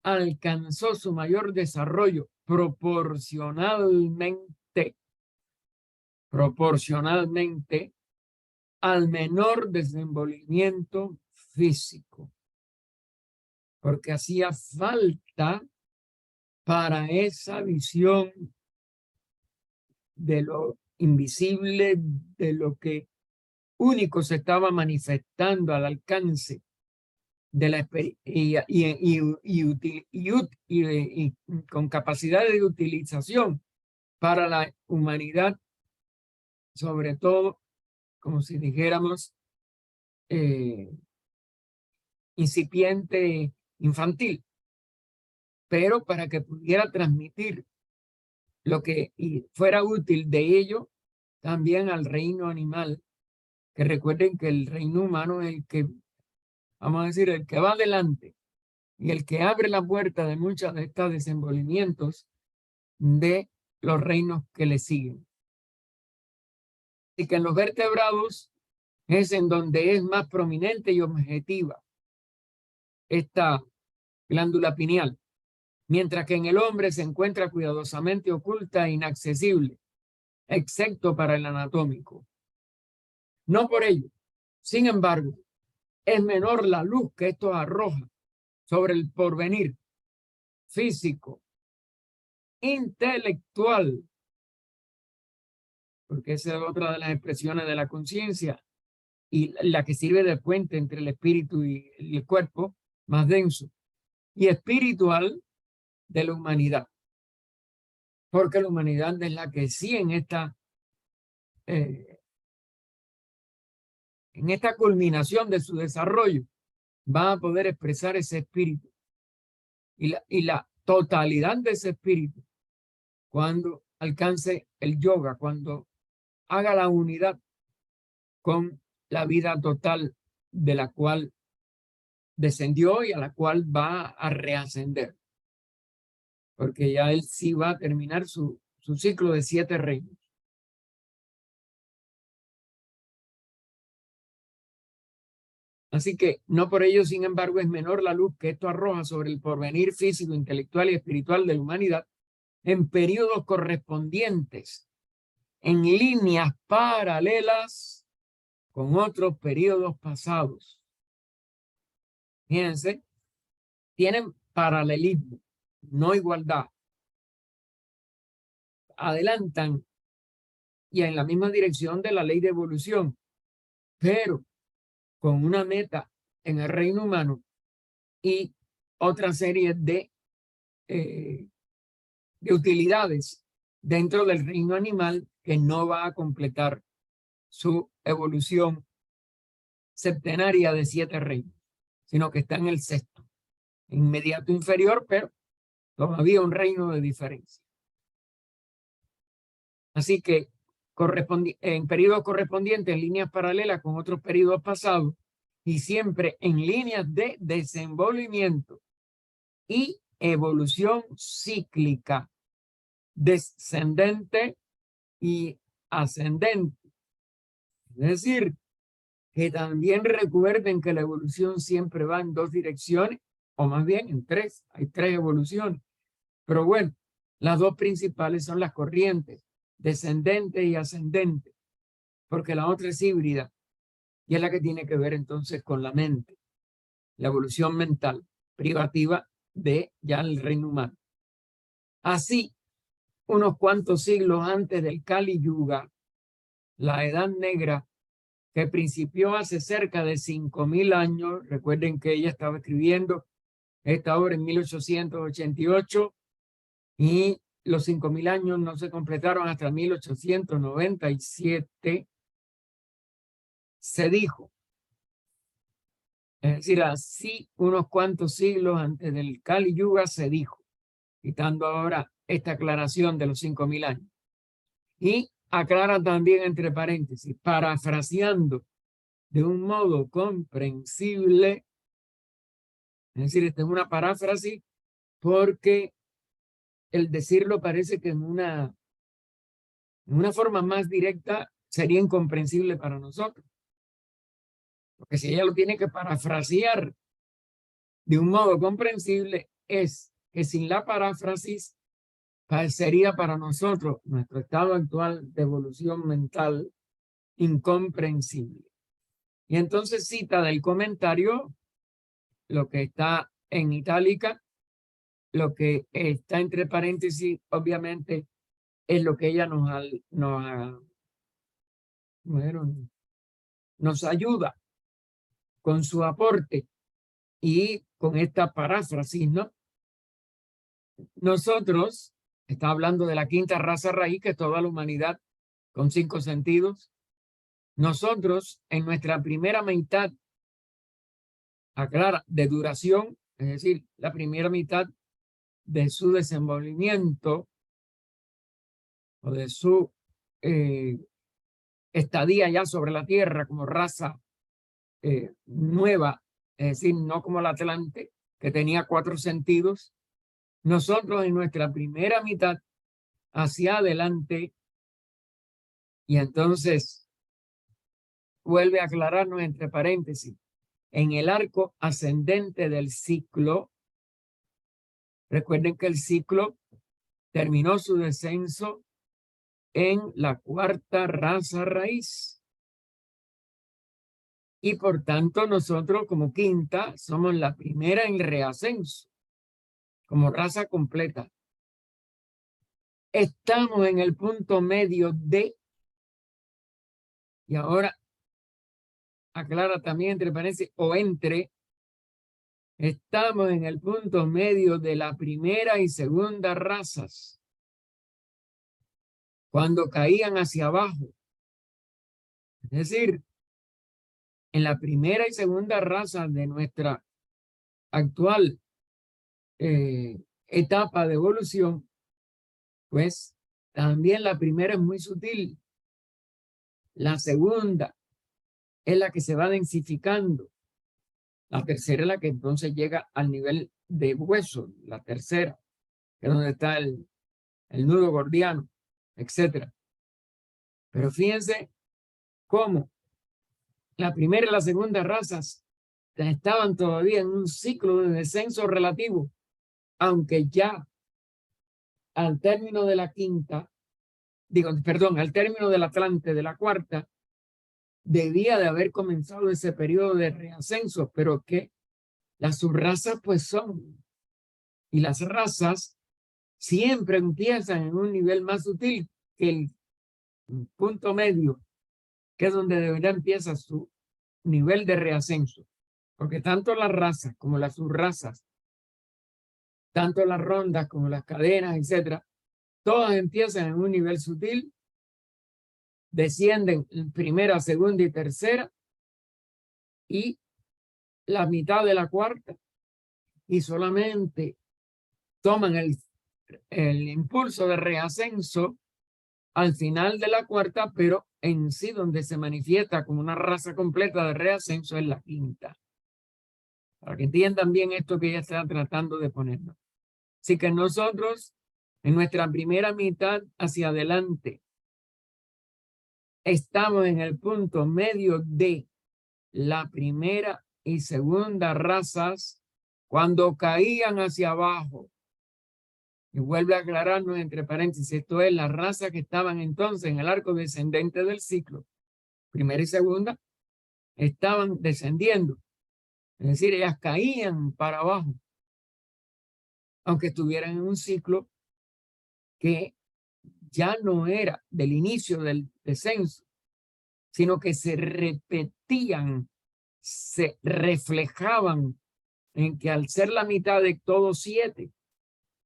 alcanzó su mayor desarrollo proporcionalmente al menor desenvolvimiento físico, porque hacía falta para esa visión de lo invisible, de lo que único se estaba manifestando al alcance de la y con capacidad de utilización para la humanidad, sobre todo, como si dijéramos, incipiente infantil, pero para que pudiera transmitir lo que fuera útil de ello también al reino animal, que recuerden que el reino humano es el que, vamos a decir, el que va adelante y el que abre la puerta de muchos de estos desenvolvimientos de los reinos que le siguen. Y que en los vertebrados es en donde es más prominente y objetiva esta glándula pineal, mientras que en el hombre se encuentra cuidadosamente oculta e inaccesible, excepto para el anatómico. No por ello, sin embargo, es menor la luz que esto arroja sobre el porvenir físico, intelectual, porque esa es otra de las expresiones de la conciencia y la que sirve de puente entre el espíritu y el cuerpo más denso, y espiritual de la humanidad, porque la humanidad es la que sí en esta culminación de su desarrollo va a poder expresar ese espíritu y la totalidad de ese espíritu cuando alcance el yoga, cuando haga la unidad con la vida total de la cual descendió y a la cual va a reascender, porque ya él sí va a terminar su ciclo de 7 reinos. Así que no por ello, sin embargo, es menor la luz que esto arroja sobre el porvenir físico, intelectual y espiritual de la humanidad en periodos correspondientes, en líneas paralelas con otros periodos pasados. Fíjense, tienen paralelismo, no igualdad. Adelantan y en la misma dirección de la ley de evolución, pero con una meta en el reino humano y otra serie de utilidades dentro del reino animal que no va a completar su evolución septenaria de 7 reinos, sino que está en el 6º, inmediato inferior, pero todavía un reino de diferencia. Así que en periodos correspondientes, en líneas paralelas con otros periodos pasados, y siempre en líneas de desenvolvimiento y evolución cíclica, descendente y ascendente. Es decir, que también recuerden que la evolución siempre va en dos direcciones, o más bien en tres. Hay tres evoluciones. Pero bueno, las dos principales son las corrientes, descendente y ascendente, porque la otra es híbrida y es la que tiene que ver entonces con la mente, la evolución mental privativa de ya el reino humano. Así, unos cuantos siglos antes del Kali Yuga, la Edad Negra, que principió hace cerca de 5.000 años, recuerden que ella estaba escribiendo esta obra en 1888 y los 5.000 años no se completaron hasta 1897, se dijo, es decir, así unos cuantos siglos antes del Kali Yuga se dijo, quitando ahora esta aclaración de los 5.000 años. Y aclara también entre paréntesis, parafraseando de un modo comprensible, es decir, esta es una paráfrasis porque el decirlo parece que en una forma más directa sería incomprensible para nosotros. Porque si ella lo tiene que parafrasear de un modo comprensible, es que sin la paráfrasis sería para nosotros nuestro estado actual de evolución mental incomprensible. Y entonces cita del comentario lo que está en itálica, lo que está entre paréntesis, obviamente, es lo que ella nos ayuda con su aporte y con esta paráfrasis, ¿no? Nosotros, está hablando de la quinta raza raíz, que es toda la humanidad con 5 sentidos. Nosotros, en nuestra primera mitad, aclara, de duración, es decir, la primera mitad de su desenvolvimiento o de su estadía ya sobre la tierra como raza nueva, es decir, no como el Atlante, que tenía 4 sentidos. Nosotros en nuestra primera mitad hacia adelante, y entonces vuelve a aclararnos entre paréntesis, en el arco ascendente del ciclo. Recuerden que el ciclo terminó su descenso en la cuarta raza raíz. Y por tanto nosotros como quinta somos la primera en reascenso, como raza completa. Estamos en el punto medio de, y ahora aclara también entre paréntesis, o entre, estamos en el punto medio de la primera y segunda razas. Cuando caían hacia abajo. Es decir, en la primera y segunda raza de nuestra actual etapa de evolución, pues también la primera es muy sutil. La segunda es la que se va densificando. La tercera es la que entonces llega al nivel de hueso. La tercera, que es donde está el nudo gordiano, etc. Pero fíjense cómo la primera y la segunda razas estaban todavía en un ciclo de descenso relativo, aunque ya al término de la quinta, al término del Atlante de la cuarta, debía de haber comenzado ese periodo de reascenso, pero que las subrazas pues son, y las razas siempre empiezan en un nivel más sutil que el punto medio, que es donde de verdad empieza su nivel de reascenso, porque tanto las razas como las subrazas, tanto las rondas como las cadenas, etcétera, todas empiezan en un nivel sutil, descienden en primera, segunda y tercera, y la mitad de la cuarta, y solamente toman el impulso de reascenso al final de la cuarta, pero en sí donde se manifiesta como una raza completa de reascenso es la quinta. Para que entiendan bien esto que ella está tratando de ponernos. Así que nosotros, en nuestra primera mitad hacia adelante, estamos en el punto medio de la primera y segunda razas cuando caían hacia abajo. Y vuelve a aclararnos entre paréntesis, esto es la raza que estaban entonces en el arco descendente del ciclo. Primera y segunda estaban descendiendo. Es decir, ellas caían para abajo, aunque estuvieran en un ciclo que ya no era del inicio del descenso, sino que se repetían, se reflejaban en que al ser la mitad de todos 7,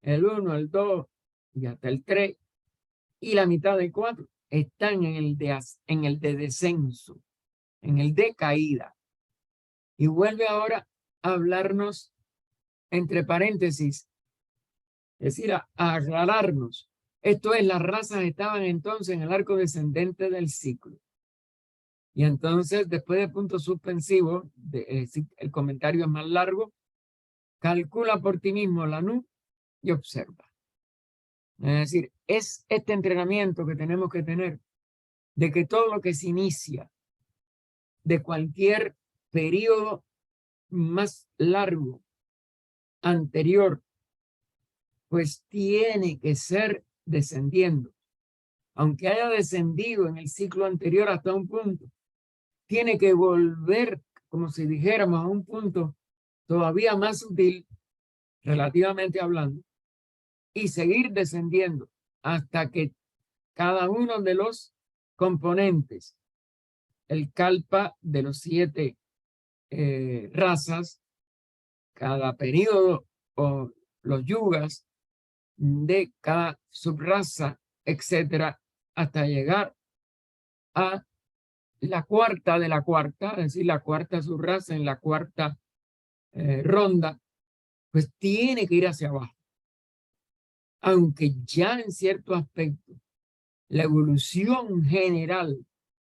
el 1, el 2 y hasta el 3 y la mitad de 4 están en el de descenso, en el de caída. Y vuelve ahora a hablarnos entre paréntesis, es decir, a aclararnos. Esto es, las razas estaban entonces en el arco descendente del ciclo. Y entonces, después de punto suspensivo, el comentario es más largo, calcula por ti mismo la NU y observa. Es decir, es este entrenamiento que tenemos que tener de que todo lo que se inicia de cualquier periodo más largo anterior, pues tiene que ser descendiendo. Aunque haya descendido en el ciclo anterior hasta un punto, tiene que volver, como si dijéramos, a un punto todavía más sutil, relativamente hablando, y seguir descendiendo hasta que cada uno de los componentes, el kalpa de los 7 razas, cada periodo o los yugas de cada subraza, etcétera, hasta llegar a la cuarta de la cuarta, es decir, la cuarta subraza en la cuarta ronda, pues tiene que ir hacia abajo. Aunque ya en cierto aspecto la evolución general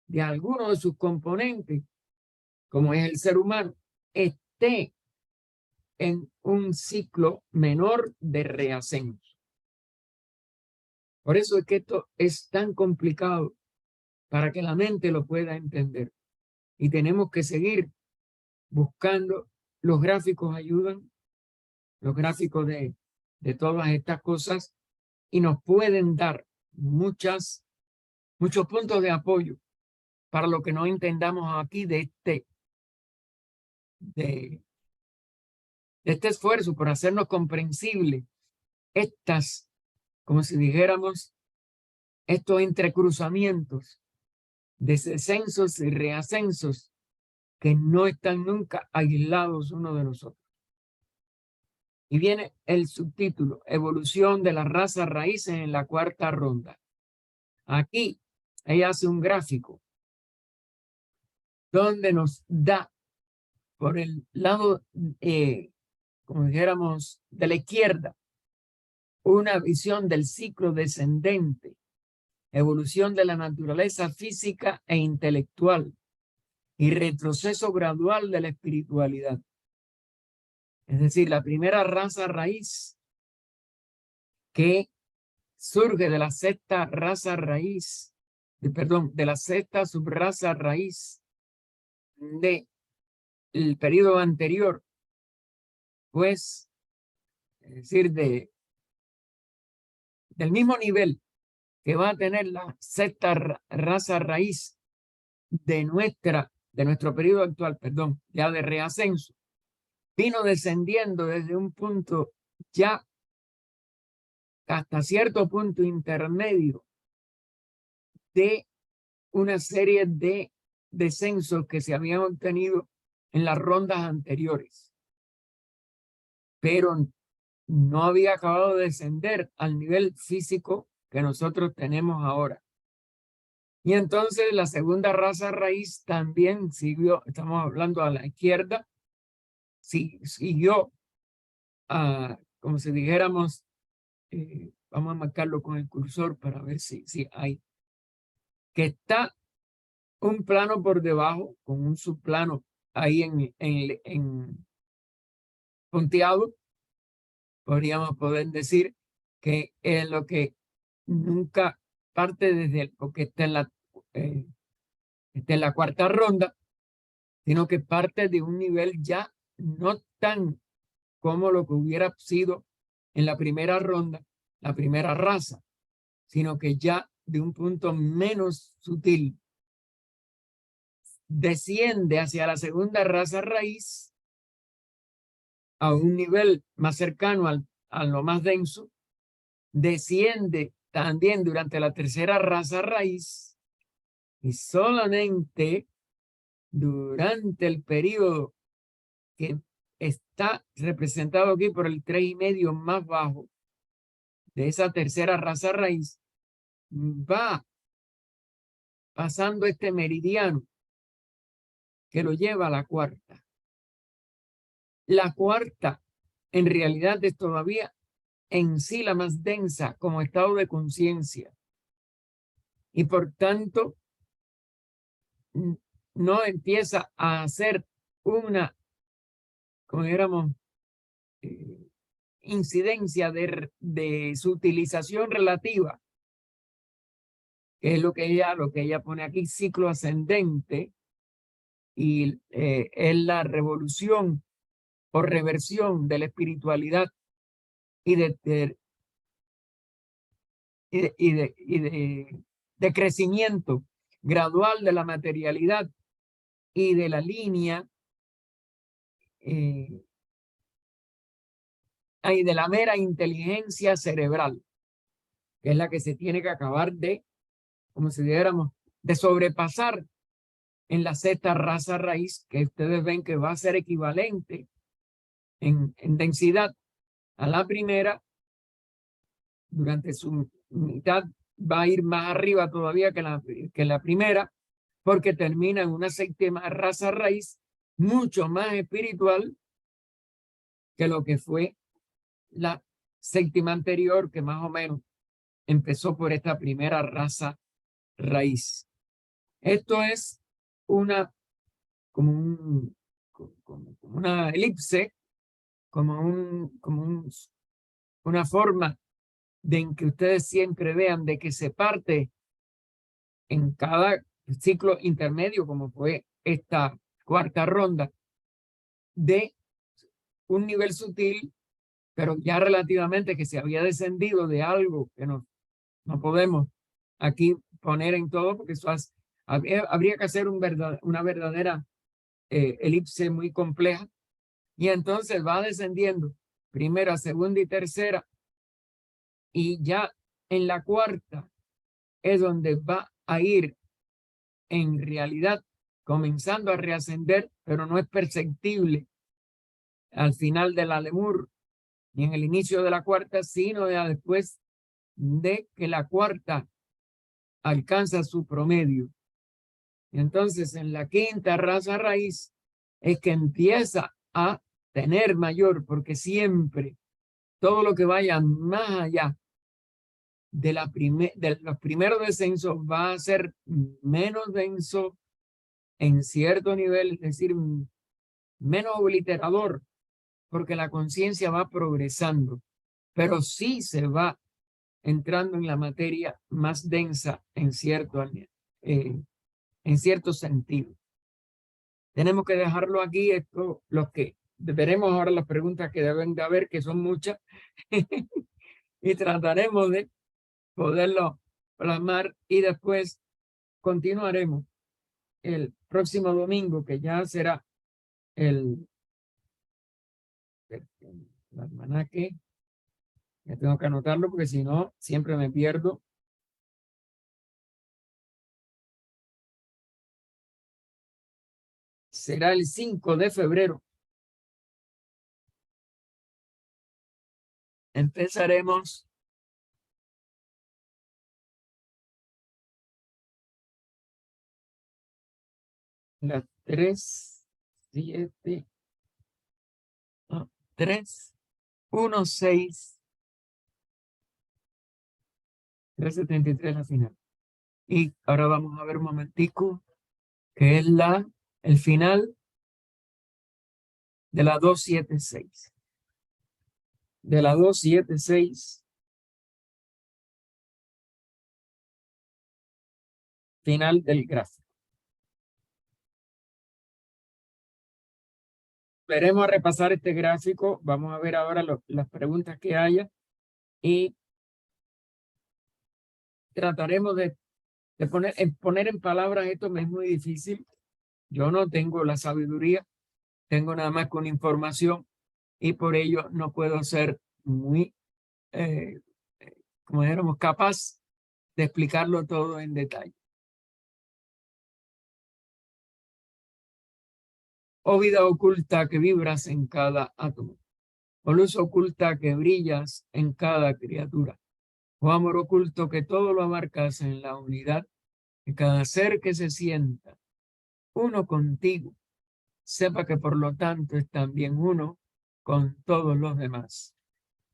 de algunos de sus componentes, como es el ser humano, esté en un ciclo menor de reascenso. Por eso es que esto es tan complicado para que la mente lo pueda entender. Y tenemos que seguir buscando. Los gráficos ayudan, los gráficos de todas estas cosas, y nos pueden dar muchos puntos de apoyo para lo que no entendamos aquí de este esfuerzo por hacernos comprensible estas, como si dijéramos, estos entrecruzamientos de descensos y reascensos que no están nunca aislados uno de los otros. Y viene el subtítulo, Evolución de las razas raíces en la cuarta ronda. Aquí ella hace un gráfico donde nos da por el lado, como dijéramos, de la izquierda, una visión del ciclo descendente, evolución de la naturaleza física e intelectual y retroceso gradual de la espiritualidad. Es decir, la primera raza raíz que surge de la sexta raza raíz, de la sexta subraza raíz del periodo anterior, pues, es decir, del mismo nivel que va a tener la sexta raza raíz de nuestro periodo actual, perdón, ya de reascenso, vino descendiendo desde un punto ya hasta cierto punto intermedio de una serie de descensos que se habían obtenido en las rondas anteriores, pero no había acabado de descender al nivel físico que nosotros tenemos ahora. Y entonces la segunda raza raíz también siguió, estamos hablando a la izquierda, siguió, como si dijéramos, vamos a marcarlo con el cursor para ver si hay que está un plano por debajo con un subplano ahí en punteado. Podríamos poder decir que es lo que nunca parte desde porque está en la cuarta ronda, sino que parte de un nivel ya no tan como lo que hubiera sido en la primera ronda, la primera raza, sino que ya de un punto menos sutil desciende hacia la segunda raza raíz a un nivel más cercano a lo más denso, desciende también durante la tercera raza raíz y solamente durante el periodo que está representado aquí por el 3,5 más bajo de esa tercera raza raíz, va pasando este meridiano que lo lleva a la cuarta. La cuarta en realidad es todavía en sí la más densa como estado de conciencia y por tanto no empieza a hacer una, como diéramos, incidencia de su utilización relativa, que es lo que ella pone aquí, ciclo ascendente, y es la revolución o reversión de la espiritualidad y de crecimiento gradual de la materialidad y de la línea y de la mera inteligencia cerebral, que es la que se tiene que acabar de, como si dijéramos, de sobrepasar en la sexta raza raíz, que ustedes ven que va a ser equivalente en densidad a la primera. Durante su mitad va a ir más arriba todavía que la primera, porque termina en una séptima raza raíz mucho más espiritual que lo que fue la séptima anterior, que más o menos empezó por esta primera raza raíz. Esto es una, como una elipse, una forma de en que ustedes siempre vean de que se parte en cada ciclo intermedio, como fue esta cuarta ronda, de un nivel sutil, pero ya relativamente que se había descendido de algo que no podemos aquí poner en todo, porque eso habría que hacer una verdadera elipse muy compleja, y entonces va descendiendo primera, segunda y tercera, y ya en la cuarta es donde va a ir en realidad comenzando a reascender, pero no es perceptible al final de la lemur ni en el inicio de la cuarta, sino ya después de que la cuarta alcanza su promedio. Y entonces en la quinta raza raíz es que empieza a tener mayor, porque siempre todo lo que vaya más allá de los primeros descensos va a ser menos denso en cierto nivel, es decir, menos obliterador, porque la conciencia va progresando, pero sí se va entrando en la materia más densa en cierto sentido. Tenemos que dejarlo aquí, esto, los que veremos ahora las preguntas que deben de haber, que son muchas, y trataremos de poderlo plasmar y después continuaremos el próximo domingo, que ya será el almanaque. Ya tengo que anotarlo porque si no, siempre me pierdo. Será el 5 de febrero. Empezaremos las 3, 7, 3, 1, 6, 3:73 la final. Y ahora vamos a ver un momentico, que es el final de la 276. De la 276, final del gráfico. Veremos a repasar este gráfico. Vamos a ver ahora las preguntas que haya y trataremos de poner en palabras esto. Me es muy difícil. Yo no tengo la sabiduría, tengo nada más con información y por ello no puedo ser muy, como dijéramos, capaz de explicarlo todo en detalle. Oh vida oculta que vibras en cada átomo, oh luz oculta que brillas en cada criatura, oh amor oculto que todo lo abarcas en la unidad, que cada ser que se sienta uno contigo, sepa que por lo tanto es también uno con todos los demás.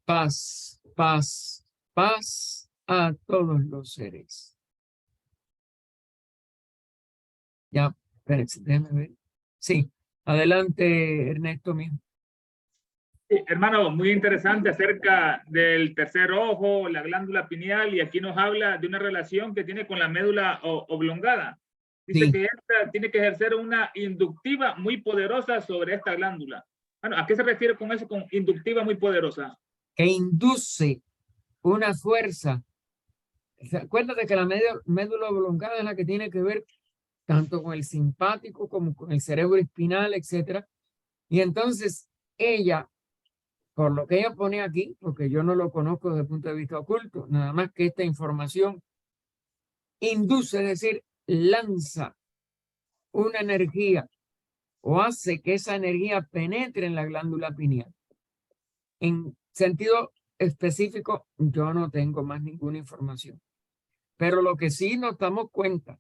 Paz, paz, paz a todos los seres. Ya, espérense, déjenme ver. Sí, adelante, Ernesto mismo. Sí, hermano, muy interesante acerca del tercer ojo, la glándula pineal, y aquí nos habla de una relación que tiene con la médula oblongada. Dice Sí. que esta tiene que ejercer una inductiva muy poderosa sobre esta glándula. Bueno, ¿a qué se refiere con eso, con inductiva muy poderosa? Que induce una fuerza. Acuérdate que la médula oblongada es la que tiene que ver tanto con el simpático como con el cerebro espinal, etc. Y entonces ella, por lo que ella pone aquí, porque yo no lo conozco desde el punto de vista oculto, nada más que esta información induce, es decir, lanza una energía o hace que esa energía penetre en la glándula pineal. En sentido específico, yo no tengo más ninguna información. Pero lo que sí nos damos cuenta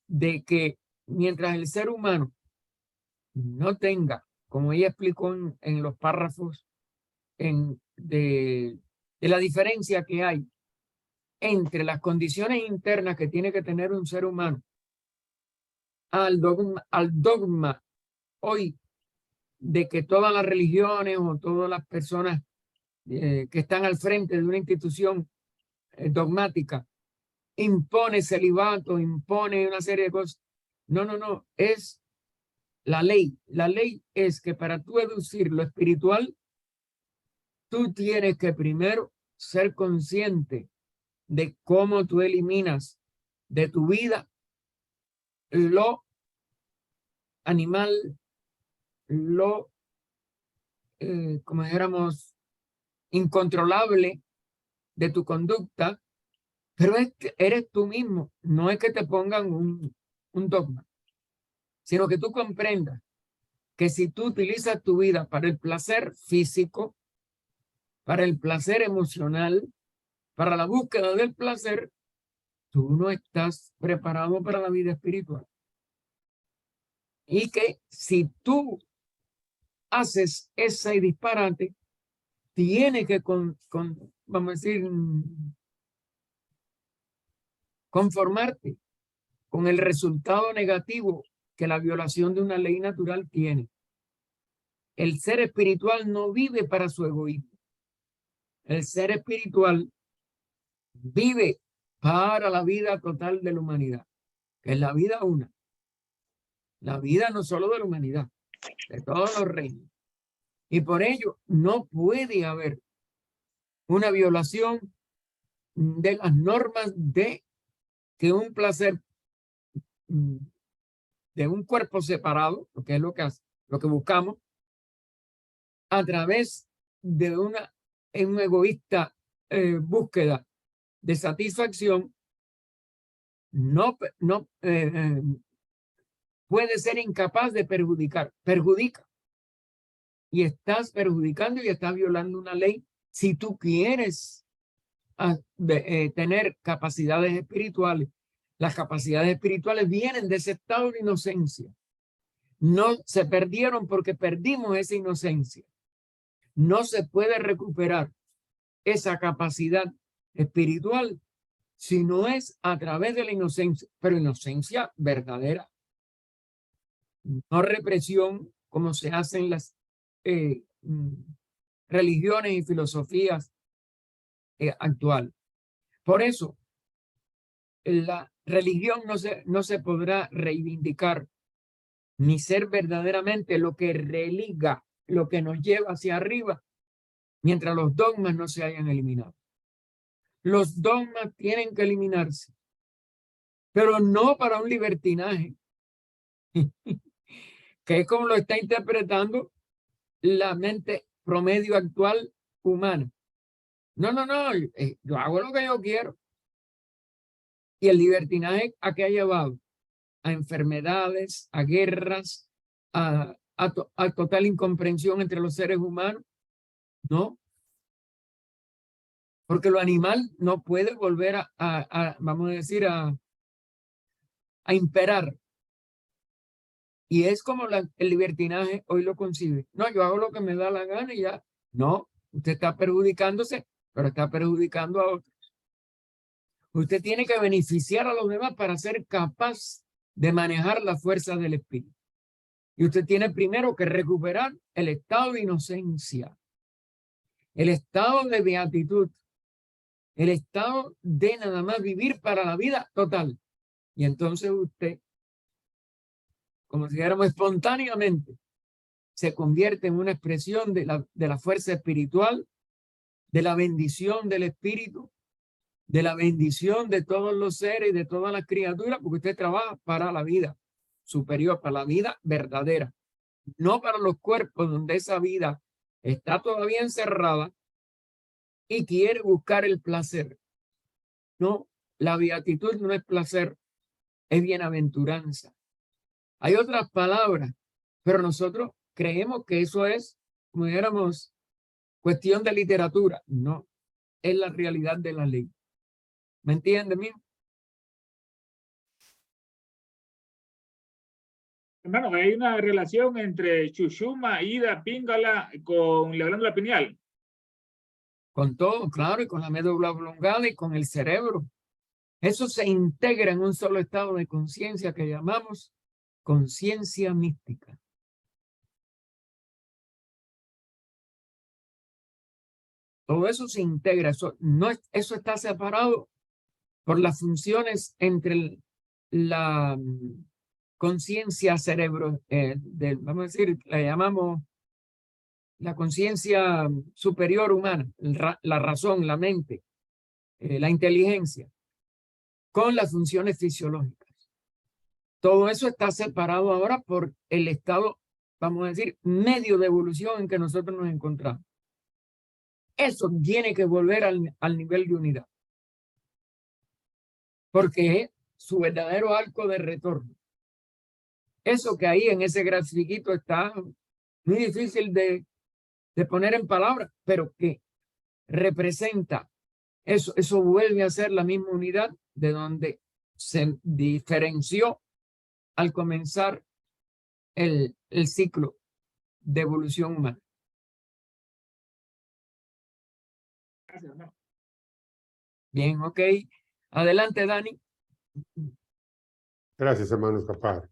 de que mientras el ser humano no tenga, como ella explicó en los párrafos de la diferencia que hay entre las condiciones internas que tiene que tener un ser humano al dogma hoy de que todas las religiones o todas las personas que están al frente de una institución dogmática impone celibato, impone una serie de cosas. No, no, no, es la ley. La ley es que para tú deducir lo espiritual, tú tienes que primero ser consciente de cómo tú eliminas de tu vida lo animal, lo, como dijéramos, incontrolable de tu conducta, pero es que eres tú mismo, no es que te pongan un dogma, sino que tú comprendas que si tú utilizas tu vida para el placer físico, para el placer emocional, para la búsqueda del placer, tú no estás preparado para la vida espiritual. Y que si tú haces ese disparate, tienes que, vamos a decir, conformarte con el resultado negativo que la violación de una ley natural tiene. El ser espiritual no vive para su egoísmo. El ser espiritual vive para la vida total de la humanidad, que es la vida una. La vida no solo de la humanidad, de todos los reinos. Y por ello no puede haber una violación de las normas de que un placer de un cuerpo separado, porque es lo que buscamos, a través de una egoísta búsqueda de satisfacción, no puede ser incapaz de perjudica. Y estás perjudicando y estás violando una ley si tú quieres tener capacidades espirituales. Las capacidades espirituales vienen de ese estado de inocencia. No se perdieron porque perdimos esa inocencia. No se puede recuperar esa capacidad espiritual si no es a través de la inocencia, pero inocencia verdadera, no represión como se hacen las religiones y filosofías actuales. Por eso, la religión no se podrá reivindicar ni ser verdaderamente lo que religa, lo que nos lleva hacia arriba, mientras los dogmas no se hayan eliminado. Los dogmas tienen que eliminarse, pero no para un libertinaje, que es como lo está interpretando la mente promedio actual humana. No, yo hago lo que yo quiero. Y el libertinaje, ¿a qué ha llevado? A enfermedades, a guerras, a total incomprensión entre los seres humanos. No, porque lo animal no puede volver vamos a decir, a imperar. Y es como el libertinaje hoy lo concibe. No, yo hago lo que me da la gana y ya. No, usted está perjudicándose, pero está perjudicando a otros. Usted tiene que beneficiar a los demás para ser capaz de manejar la fuerza del espíritu. Y usted tiene primero que recuperar el estado de inocencia, el estado de beatitud, el estado de nada más vivir para la vida total. Y entonces usted, como si dijéramos espontáneamente, se convierte en una expresión de la fuerza espiritual, de la bendición del espíritu, de la bendición de todos los seres y de todas las criaturas, porque usted trabaja para la vida superior, para la vida verdadera, no para los cuerpos donde esa vida está todavía encerrada y quiere buscar el placer. No, la beatitud no es placer, es bienaventuranza. Hay otras palabras, pero nosotros creemos que eso es, como dijéramos, cuestión de literatura. No, es la realidad de la ley. ¿Me entiende, mío? Hermano, hay una relación entre Chushuma, Ida, Píngala con la glándula pineal. Con todo, claro, y con la médula oblongada y con el cerebro. Eso se integra en un solo estado de conciencia que llamamos conciencia mística. Todo eso se integra, eso está separado por las funciones entre la conciencia cerebro, vamos a decir, la llamamos la conciencia superior humana, la razón, la mente, la inteligencia, con las funciones fisiológicas. Todo eso está separado ahora por el estado, vamos a decir, medio de evolución en que nosotros nos encontramos. Eso tiene que volver al nivel de unidad, porque es su verdadero arco de retorno. Eso que ahí en ese grafiquito está muy difícil de poner en palabras, pero que representa eso vuelve a ser la misma unidad de donde se diferenció al comenzar el ciclo de evolución humana. Gracias, hermano. Bien, ok. Adelante, Dani. Gracias, hermano Escapar.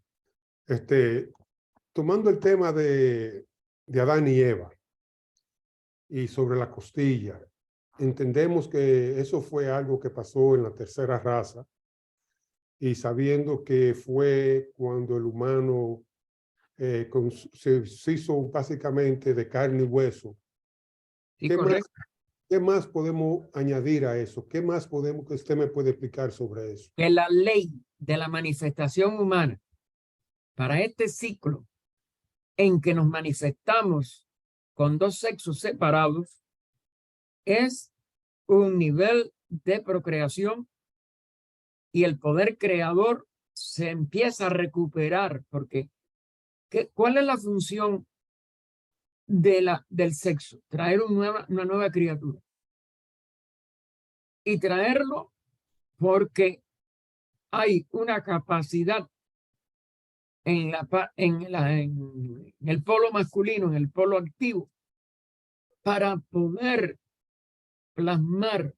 Tomando el tema de Adán y Eva y sobre la costilla, entendemos que eso fue algo que pasó en la tercera raza y sabiendo que fue cuando el humano se hizo básicamente de carne y hueso. Sí, correcto. ¿Qué más podemos añadir a eso? ¿Qué más podemos que usted me puede explicar sobre eso? Que la ley de la manifestación humana para este ciclo en que nos manifestamos con dos sexos separados es un nivel de procreación y el poder creador se empieza a recuperar porque ¿cuál es la función del sexo? Traer una nueva criatura. Y traerlo porque hay una capacidad en el polo masculino, en el polo activo, para poder plasmar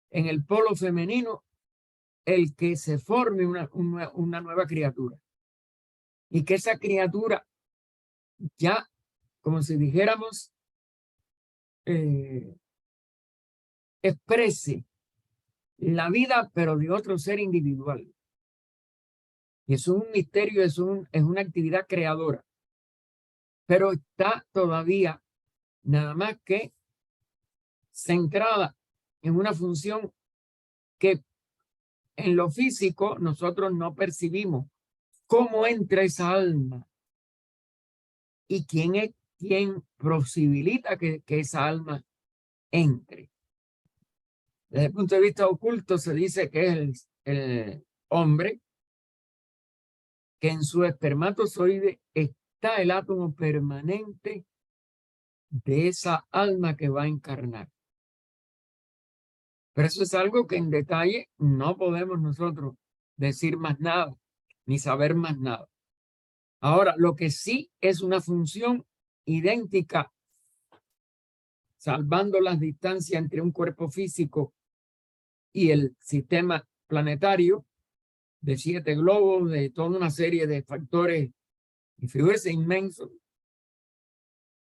en el polo femenino el que se forme una nueva criatura y que esa criatura ya, como si dijéramos, exprese la vida, pero de otro ser individual. Y es un misterio, es una actividad creadora, pero está todavía nada más que centrada en una función que en lo físico nosotros no percibimos cómo entra esa alma y quién es quien posibilita que esa alma entre. Desde el punto de vista oculto se dice que es el hombre, que en su espermatozoide está el átomo permanente de esa alma que va a encarnar. Pero eso es algo que en detalle no podemos nosotros decir más nada, ni saber más nada. Ahora, lo que sí es una función idéntica, salvando las distancias entre un cuerpo físico y el sistema planetario, de 7 globos, de toda una serie de factores y figuras inmensos,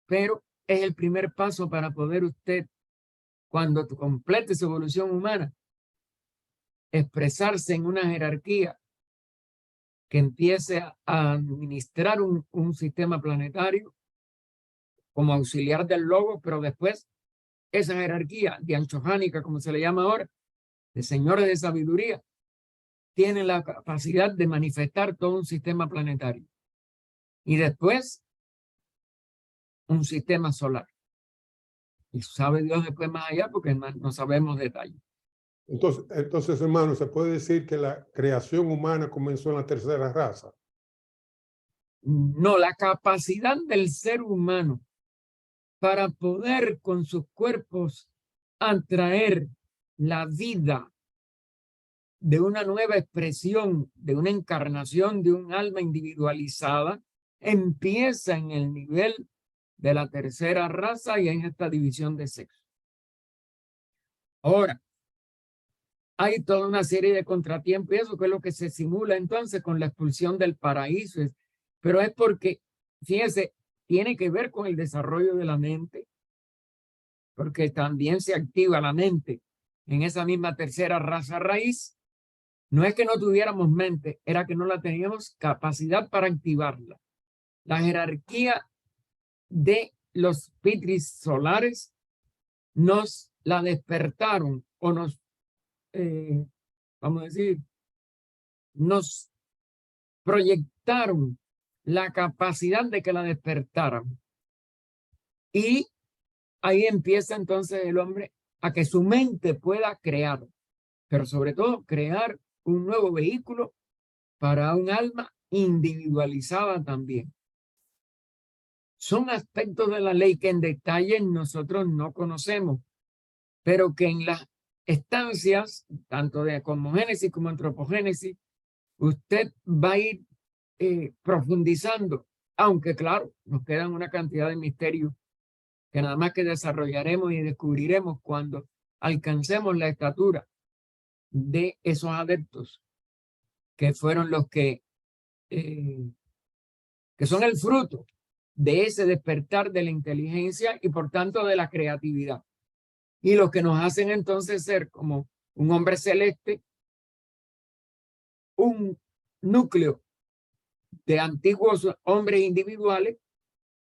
pero es el primer paso para poder usted, cuando complete su evolución humana, expresarse en una jerarquía que empiece a administrar un sistema planetario como auxiliar del logo, pero después esa jerarquía de anchojánica, como se le llama ahora, de señores de sabiduría, tiene la capacidad de manifestar todo un sistema planetario. Y después, un sistema solar. Y sabe Dios después más allá porque no sabemos detalles. Entonces, hermano, ¿se puede decir que la creación humana comenzó en la tercera raza? No, la capacidad del ser humano para poder con sus cuerpos atraer la vida de una nueva expresión, de una encarnación, de un alma individualizada, empieza en el nivel de la tercera raza y en esta división de sexo. Ahora, hay toda una serie de contratiempos y eso que es lo que se simula entonces con la expulsión del paraíso. Pero es porque, fíjense, tiene que ver con el desarrollo de la mente, porque también se activa la mente en esa misma tercera raza raíz. No es que no tuviéramos mente, era que no la teníamos capacidad para activarla. La jerarquía de los pitris solares nos la despertaron o nos, vamos a decir, nos proyectaron la capacidad de que la despertaran. Y ahí empieza entonces el hombre a que su mente pueda crear, pero sobre todo crear un nuevo vehículo para un alma individualizada también. Son aspectos de la ley que en detalle nosotros no conocemos, pero que en las estancias, tanto de cosmogénesis como antropogénesis, usted va a ir profundizando, aunque claro, nos quedan una cantidad de misterios que nada más que desarrollaremos y descubriremos cuando alcancemos la estatura de esos adeptos que fueron los que son el fruto de ese despertar de la inteligencia y por tanto de la creatividad. Y los que nos hacen entonces ser como un hombre celeste, un núcleo de antiguos hombres individuales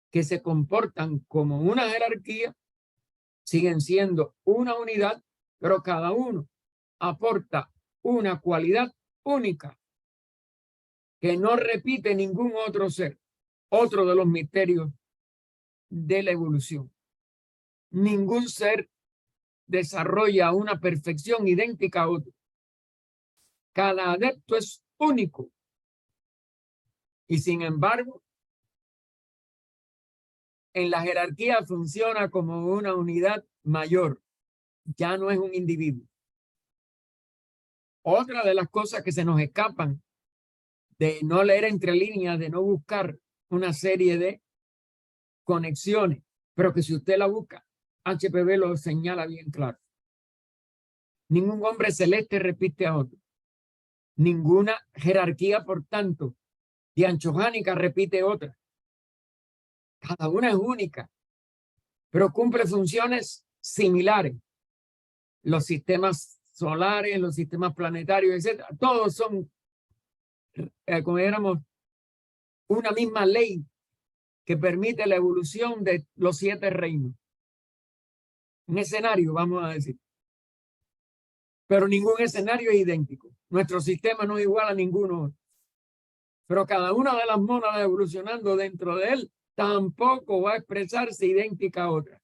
que se comportan como una jerarquía, siguen siendo una unidad, pero cada uno aporta una cualidad única que no repite ningún otro ser. Otro de los misterios de la evolución. Ningún ser desarrolla una perfección idéntica a otro. Cada adepto es único. Y sin embargo, en la jerarquía funciona como una unidad mayor. Ya no es un individuo. Otra de las cosas que se nos escapan de no leer entre líneas, de no buscar una serie de conexiones, pero que si usted la busca, HPV lo señala bien claro. Ningún hombre celeste repite a otro. Ninguna jerarquía, por tanto, dianchojánica repite otra. Cada una es única, pero cumple funciones similares. Los sistemas solares, los sistemas planetarios, etcétera, todos son, como dijéramos, una misma ley que permite la evolución de los 7 reinos. Un escenario, vamos a decir. Pero ningún escenario es idéntico. Nuestro sistema no es igual a ninguno. Pero cada una de las mónadas evolucionando dentro de él tampoco va a expresarse idéntica a otra.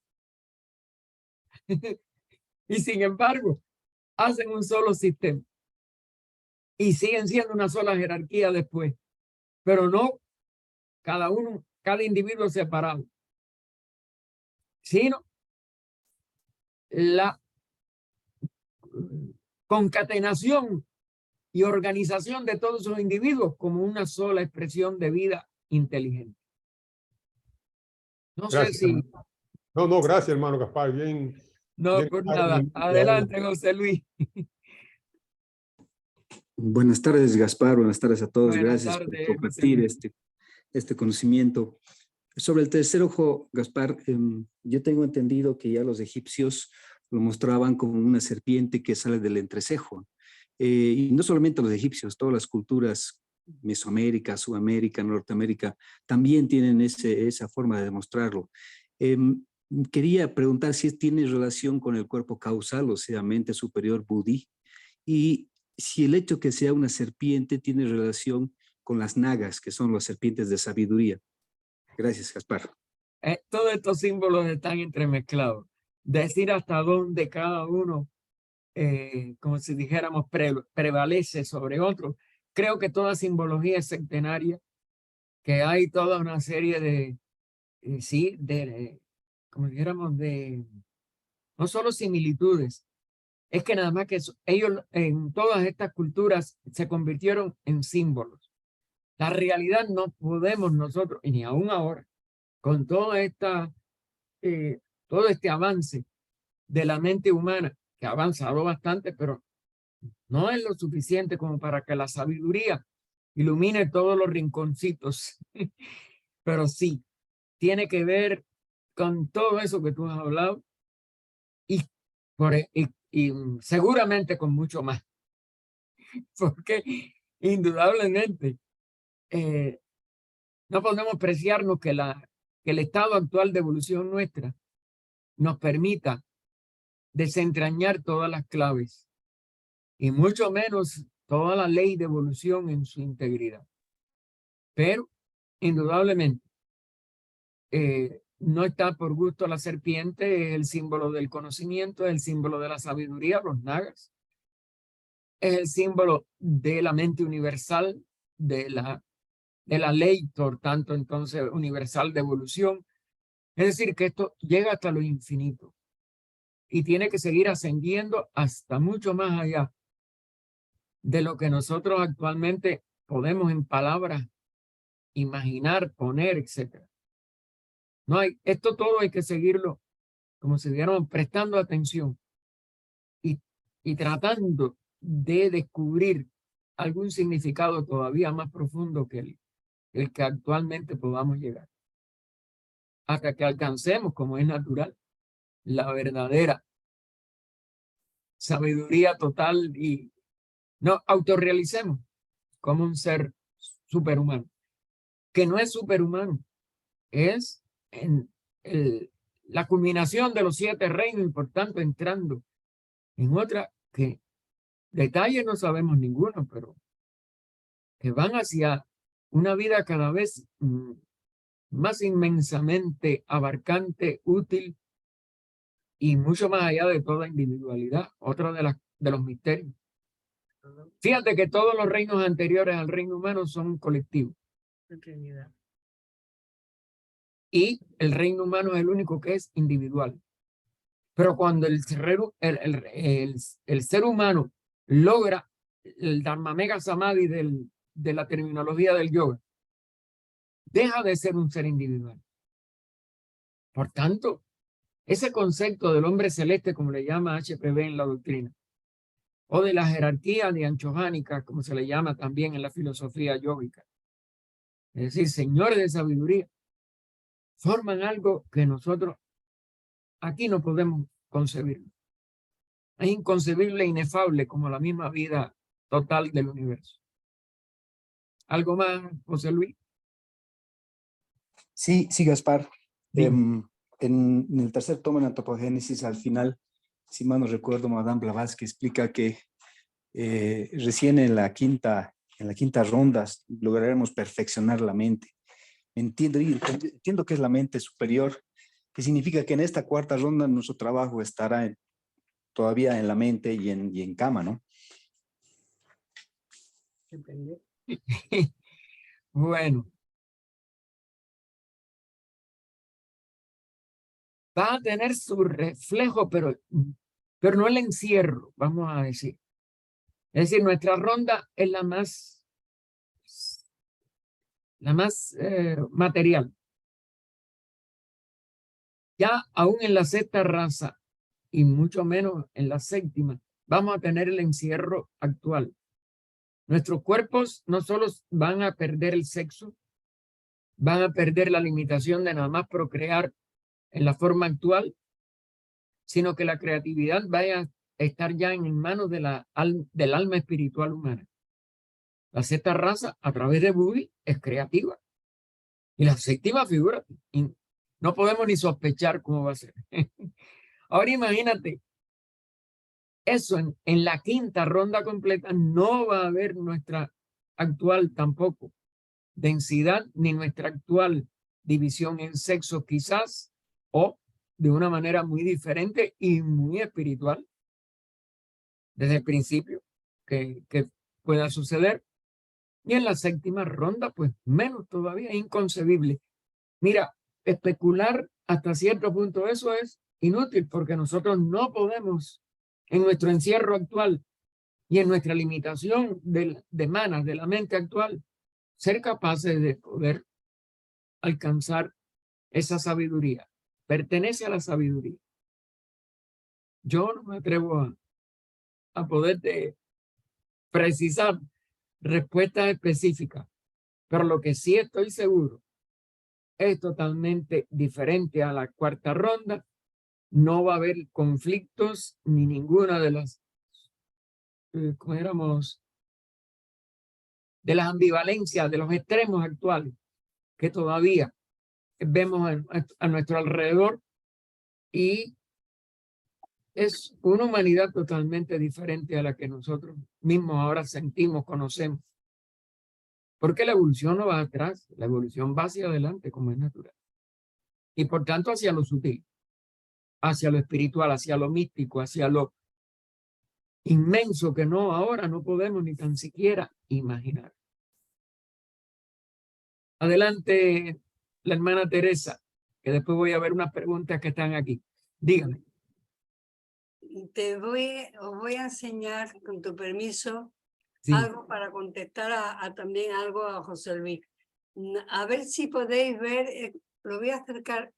Y sin embargo, hacen un solo sistema. Y siguen siendo una sola jerarquía después. Pero no cada uno, cada individuo separado. Sino la concatenación y organización de todos esos individuos como una sola expresión de vida inteligente. No Gracias. sé si... No, gracias, hermano Gaspar. Bien. No, bien por nada. Adelante, José Luis. Buenas tardes, Gaspar. Buenas tardes a todos. Buenas Gracias tardes, por compartir este conocimiento. Sobre el tercer ojo, Gaspar, yo tengo entendido que ya los egipcios lo mostraban como una serpiente que sale del entrecejo. Y no solamente los egipcios, todas las culturas, Mesoamérica, Sudamérica, Norteamérica, también tienen esa forma de demostrarlo. Quería preguntar si tiene relación con el cuerpo causal, o sea, mente superior Budí, y si el hecho que sea una serpiente tiene relación con las nagas, que son las serpientes de sabiduría. Gracias, Gaspar. Todos estos símbolos están entremezclados. Decir hasta dónde cada uno, como si dijéramos, prevalece sobre otro. Creo que toda simbología es centenaria, que hay toda una serie de, como dijéramos, de no solo similitudes, es que nada más que ellos en todas estas culturas se convirtieron en símbolos. La realidad no podemos nosotros, y ni aún ahora, con toda esta, todo este avance de la mente humana, que ha avanzado bastante, pero no es lo suficiente como para que la sabiduría ilumine todos los rinconcitos. Pero sí, tiene que ver con todo eso que tú has hablado y seguramente con mucho más. Porque indudablemente no podemos preciarnos que el estado actual de evolución nuestra nos permita desentrañar todas las claves y mucho menos toda la ley de evolución en su integridad. Pero indudablemente no está por gusto la serpiente, es el símbolo del conocimiento, es el símbolo de la sabiduría, los nagas, es el símbolo de la mente universal, de la ley, por tanto, entonces, universal de evolución. Es decir, que esto llega hasta lo infinito y tiene que seguir ascendiendo hasta mucho más allá de lo que nosotros actualmente podemos en palabras imaginar, poner, etc. No hay, esto todo hay que seguirlo, como si diéramos, prestando atención y tratando de descubrir algún significado todavía más profundo que el que actualmente podamos llegar. Hasta que alcancemos, como es natural, la verdadera sabiduría total y nos autorrealicemos como un ser superhumano, que no es superhumano, es la culminación de los 7 reinos y por tanto entrando en otra que detalles no sabemos ninguno, pero que van hacia una vida cada vez más inmensamente abarcante, útil y mucho más allá de toda individualidad. Otro de los misterios. Fíjate que todos los reinos anteriores al reino humano son colectivos. Y el reino humano es el único que es individual. Pero cuando el ser humano logra el Dharmamegha Samadhi de la terminología del yoga, deja de ser un ser individual. Por tanto, ese concepto del hombre celeste, como le llama HPV en la doctrina, o de la jerarquía de anchojánica, como se le llama también en la filosofía yógica. Es decir, señores de sabiduría, forman algo que nosotros aquí no podemos concebir. Es inconcebible e inefable como la misma vida total del universo. ¿Algo más, José Luis? Sí, sí, Gaspar. Dime. En el tercer tomo de Antropogénesis, al final, si mal no recuerdo, Madame Blavatsky explica que recién en la quinta ronda lograremos perfeccionar la mente. Entiendo que es la mente superior, que significa que en esta cuarta ronda nuestro trabajo estará todavía en la mente y en cama, ¿no? Bueno. Va a tener su reflejo, pero no el encierro, vamos a decir. Es decir, nuestra ronda es la más material. Ya aún en la sexta raza, y mucho menos en la séptima, vamos a tener el encierro actual. Nuestros cuerpos no solo van a perder el sexo, van a perder la limitación de nada más procrear en la forma actual, sino que la creatividad vaya a estar ya en manos del alma espiritual humana. La sexta raza, a través de Budi, es creativa. Y la séptima figura, no podemos ni sospechar cómo va a ser. Ahora imagínate, eso en la quinta ronda completa no va a haber nuestra actual tampoco densidad, ni nuestra actual división en sexo quizás, o de una manera muy diferente y muy espiritual, desde el principio, que pueda suceder. Y en la séptima ronda, pues menos todavía, inconcebible. Mira, especular hasta cierto punto eso es inútil porque nosotros no podemos, en nuestro encierro actual y en nuestra limitación de manas, de la mente actual, ser capaces de poder alcanzar esa sabiduría. Pertenece a la sabiduría. Yo no me atrevo a poderte precisar respuestas específicas, pero lo que sí estoy seguro es totalmente diferente a la cuarta ronda. No va a haber conflictos ni ninguna de las, como éramos, de las ambivalencias, de los extremos actuales que todavía vemos a nuestro alrededor, y es una humanidad totalmente diferente a la que nosotros mismos ahora sentimos, conocemos. Porque la evolución no va atrás, la evolución va hacia adelante como es natural. Y por tanto hacia lo sutil, hacia lo espiritual, hacia lo místico, hacia lo inmenso que no ahora no podemos ni tan siquiera imaginar. Adelante, la hermana Teresa, que después voy a ver unas preguntas que están aquí. Dígame. Os voy a enseñar, con tu permiso, Sí. algo para contestar también algo a José Luis. A ver si podéis ver, lo voy a acercar,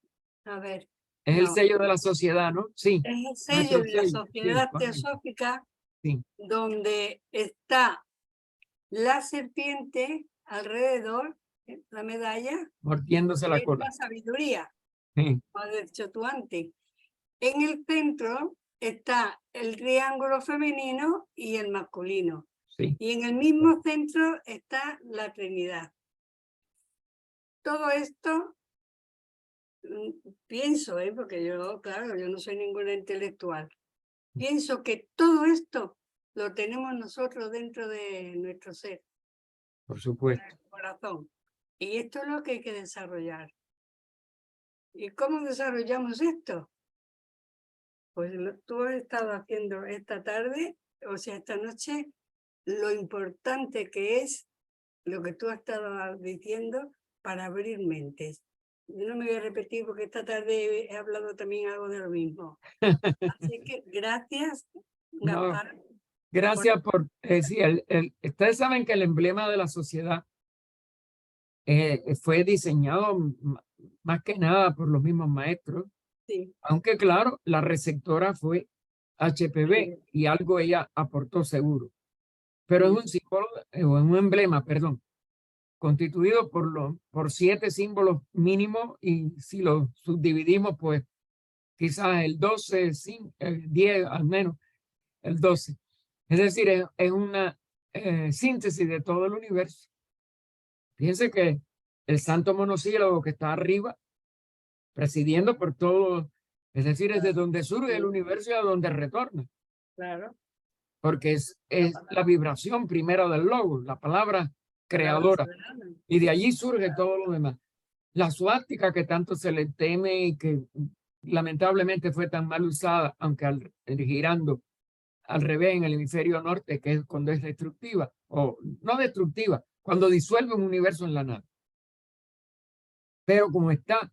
a ver. Es el sello de la sociedad, ¿no? Sí. Es el sello de la Sociedad sí, Teosófica, sí, donde está la serpiente alrededor, la medalla, mordiéndose la es cola. la sabiduría, Sí. como has dicho tú antes. En el centro está el triángulo femenino y el masculino. Sí. Y en el mismo centro está la Trinidad. Todo esto, pienso, porque yo, claro, yo no soy ninguna intelectual, pienso que todo esto lo tenemos nosotros dentro de nuestro ser. Por supuesto. Nuestro corazón. Y esto es lo que hay que desarrollar. ¿Y cómo desarrollamos esto? Pues tú has estado haciendo esta tarde, o sea, esta noche, lo importante que es lo que tú has estado diciendo para abrir mentes. Yo no me voy a repetir porque esta tarde he hablado también algo de lo mismo. Así que gracias, Gaspar. No, gracias por decir, ustedes saben que el emblema de la sociedad fue diseñado más que nada por los mismos maestros, Sí. aunque claro, la receptora fue HPV y algo ella aportó seguro. Pero es un símbolo, o un emblema, perdón, constituido por 7 símbolos mínimos, y si lo subdividimos, pues quizás el 12, 10 al menos, el 12. Es decir, es una síntesis de todo el universo. Fíjense que el santo monosílabo que está arriba, presidiendo por todo, es decir, es de donde surge el universo y a donde retorna. Claro. Porque es la vibración primera del logo, la palabra creadora. Y de allí surge todo lo demás. La suástica que tanto se le teme y que lamentablemente fue tan mal usada, aunque girando al revés en el hemisferio norte, que es cuando es destructiva, o no destructiva, cuando disuelve un universo en la nada. Pero como está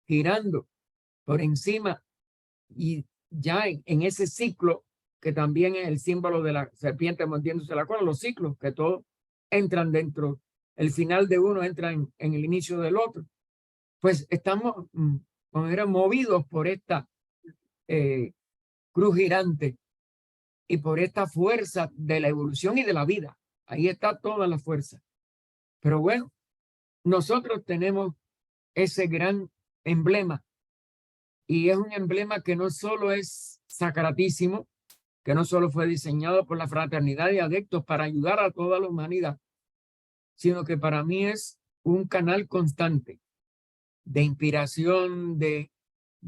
girando por encima y ya en ese ciclo, que también es el símbolo de la serpiente mordiéndose la cola, los ciclos que todos entran dentro, el final de uno entra en el inicio del otro, pues estamos movidos por esta cruz girante y por esta fuerza de la evolución y de la vida. Ahí está toda la fuerza. Pero bueno, nosotros tenemos ese gran emblema, y es un emblema que no solo es sacratísimo, que no solo fue diseñado por la fraternidad de adeptos para ayudar a toda la humanidad, sino que para mí es un canal constante de inspiración, de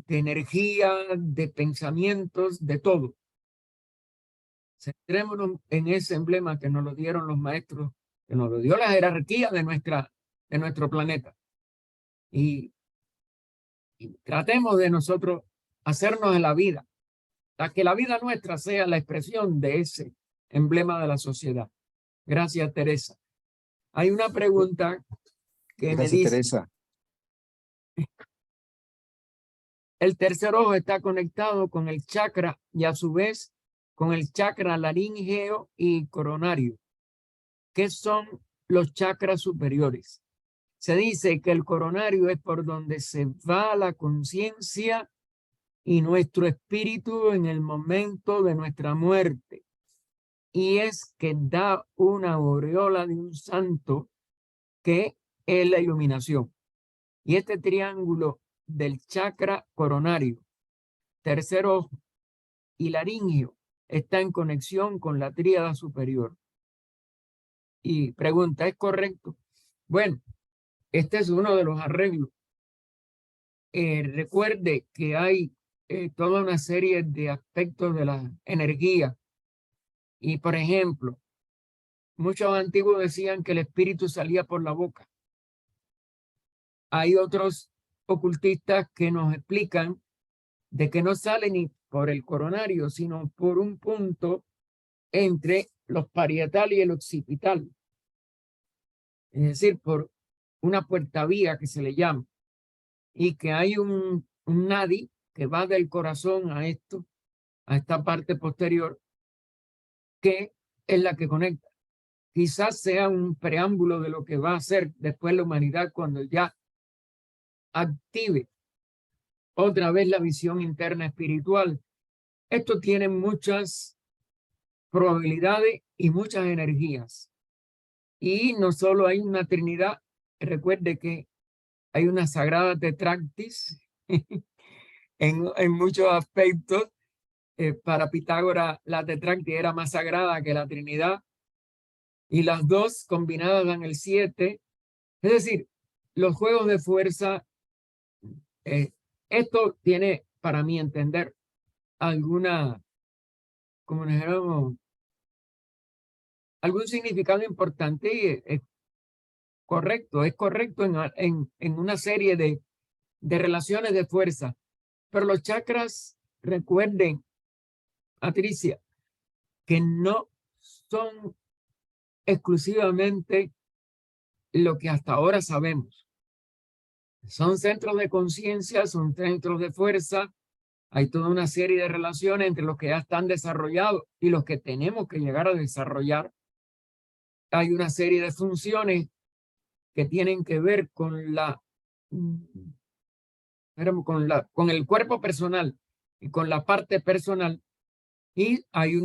energía, de pensamientos, de todo. Centrémonos en ese emblema que nos lo dieron los maestros, que nos lo dio la jerarquía de nuestro planeta. Y tratemos de nosotros hacernos en la vida, a que la vida nuestra sea la expresión de ese emblema de la sociedad. Gracias, Teresa. Hay una pregunta que me dice, Teresa. el tercer ojo está conectado con el chakra y a su vez con el chakra laríngeo y coronario. ¿Qué son los chakras superiores? Se dice que el coronario es por donde se va la conciencia y nuestro espíritu en el momento de nuestra muerte. Y es que da una aureola de un santo, que es la iluminación. Y este triángulo del chakra coronario, tercer ojo y laringio está en conexión con la tríada superior. Y pregunta, ¿es correcto? Bueno, este es uno de los arreglos. Recuerde que hay toda una serie de aspectos de la energía. Y, por ejemplo, muchos antiguos decían que el espíritu salía por la boca. Hay otros ocultistas que nos explican de que no sale ni por el coronario, sino por un punto entre los parietal y el occipital. Es decir, por una puerta vía que se le llama. Y que hay un nadi que va del corazón a esta parte posterior, que es la que conecta. Quizás sea un preámbulo de lo que va a hacer después la humanidad cuando ya active otra vez la visión interna espiritual. Esto tiene muchas probabilidades y muchas energías. Y no solo hay una Trinidad, recuerde que hay una sagrada tetractis en muchos aspectos. Para Pitágoras la tetractis era más sagrada que la Trinidad, y las dos combinadas dan el 7. Es decir, los juegos de fuerza, esto tiene, para mí entender, alguna, como dijéramos, algún significado importante, y es correcto en una serie de relaciones de fuerza. Pero los chakras, recuerden, Patricia, que no son exclusivamente lo que hasta ahora sabemos. Son centros de conciencia, son centros de fuerza. Hay toda una serie de relaciones entre los que ya están desarrollados y los que tenemos que llegar a desarrollar. Hay una serie de funciones que tienen que ver con con el cuerpo personal y con la parte personal, Y hay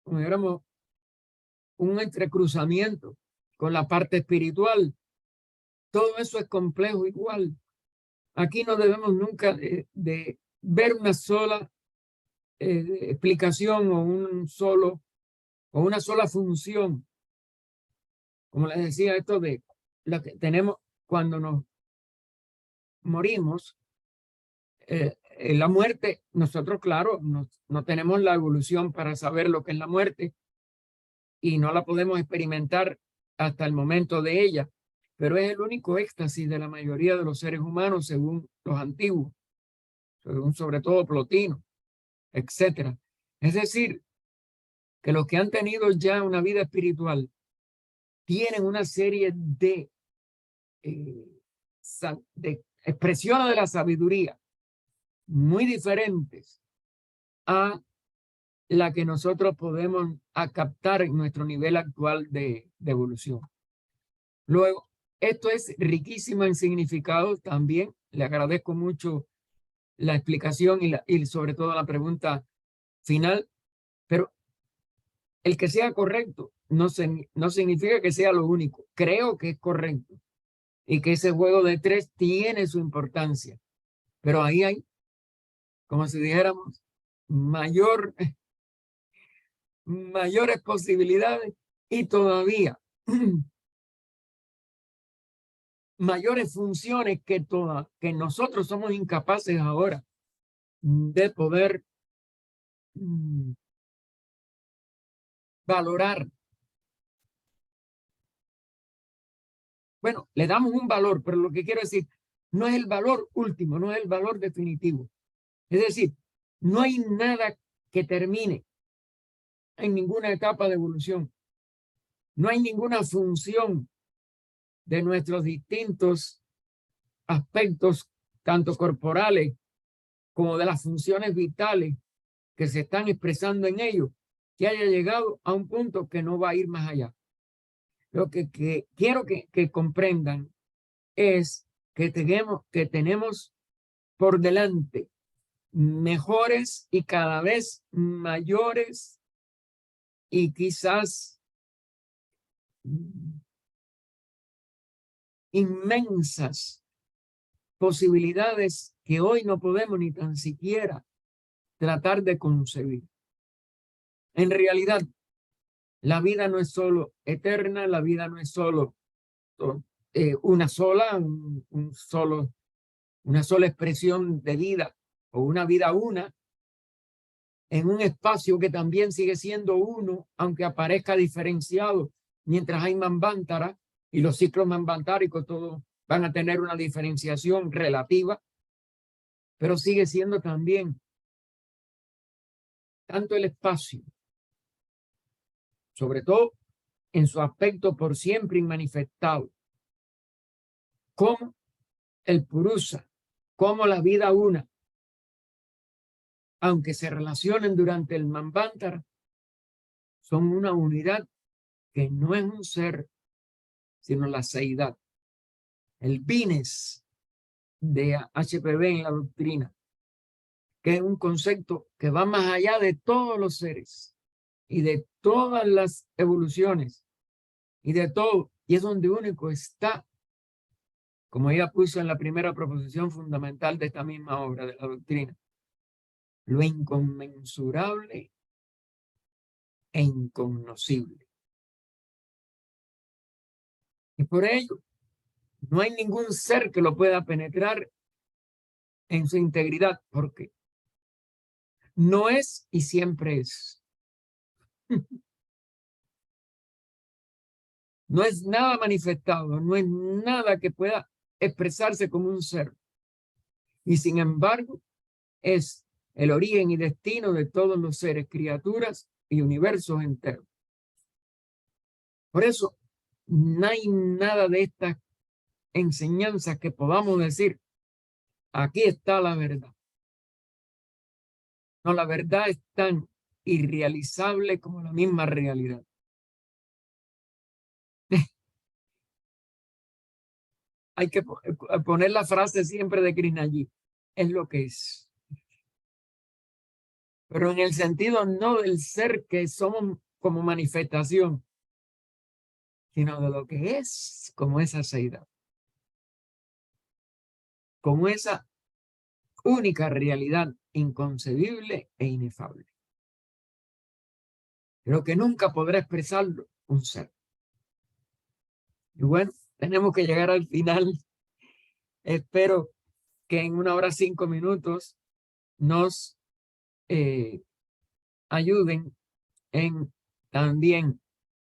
como dijéramos, un entrecruzamiento con la parte espiritual. Todo eso es complejo igual. Aquí no debemos nunca de ver una sola explicación o una sola función. Como les decía, esto de lo que tenemos cuando nos morimos, en la muerte, nosotros, claro, no tenemos la evolución para saber lo que es la muerte y no la podemos experimentar hasta el momento de ella, pero es el único éxtasis de la mayoría de los seres humanos según los antiguos, según sobre todo Plotino, etcétera. Es decir, que los que han tenido ya una vida espiritual tienen una serie de expresiones de la sabiduría muy diferentes a la que nosotros podemos captar en nuestro nivel actual de evolución. Luego, esto es riquísimo en significado también. Le agradezco mucho la explicación y sobre todo la pregunta final, pero el que sea correcto no significa que sea lo único. Creo que es correcto y que ese juego de tres tiene su importancia, pero ahí hay, como si dijéramos, mayores posibilidades y todavía mayores funciones que nosotros somos incapaces ahora de poder valorar. Bueno, le damos un valor, pero lo que quiero decir, no es el valor último, no es el valor definitivo. Es decir, no hay nada que termine en ninguna etapa de evolución. No hay ninguna función de nuestros distintos aspectos, tanto corporales como de las funciones vitales que se están expresando en ellos, que haya llegado a un punto que no va a ir más allá. Lo que quiero que comprendan es que tenemos por delante mejores y cada vez mayores y quizás inmensas posibilidades que hoy no podemos ni tan siquiera tratar de concebir. En realidad, la vida no es solo eterna, la vida no es solo una sola expresión de vida o una vida una en un espacio que también sigue siendo uno, aunque aparezca diferenciado, mientras hay manvántara y los ciclos manvantáricos todos van a tener una diferenciación relativa, pero sigue siendo también tanto el espacio, sobre todo en su aspecto por siempre inmanifestado, como el Purusa, como la vida una, aunque se relacionen durante el Manvantara, son una unidad que no es un ser, sino la seidad. El bines de HPV en la doctrina, que es un concepto que va más allá de todos los seres y de todas las evoluciones y de todo, y es donde único está, como ella puso en la primera proposición fundamental de esta misma obra de la doctrina, lo inconmensurable e incognoscible. Y por ello, no hay ningún ser que lo pueda penetrar en su integridad, porque no es y siempre es. No es nada manifestado, no es nada que pueda expresarse como un ser. Y sin embargo, es el origen y destino de todos los seres, criaturas y universos enteros. Por eso, no hay nada de estas enseñanzas que podamos decir, aquí está la verdad. No, la verdad es tan irrealizable como la misma realidad. Hay que poner la frase siempre de Krishnaji, es lo que es. pero en el sentido no del ser que somos como manifestación, sino de lo que es como esa seidad, como esa única realidad inconcebible e inefable, pero que nunca podrá expresarlo un ser. Y bueno, tenemos que llegar al final. Espero que en 1 hora 5 minutos nos ayuden en también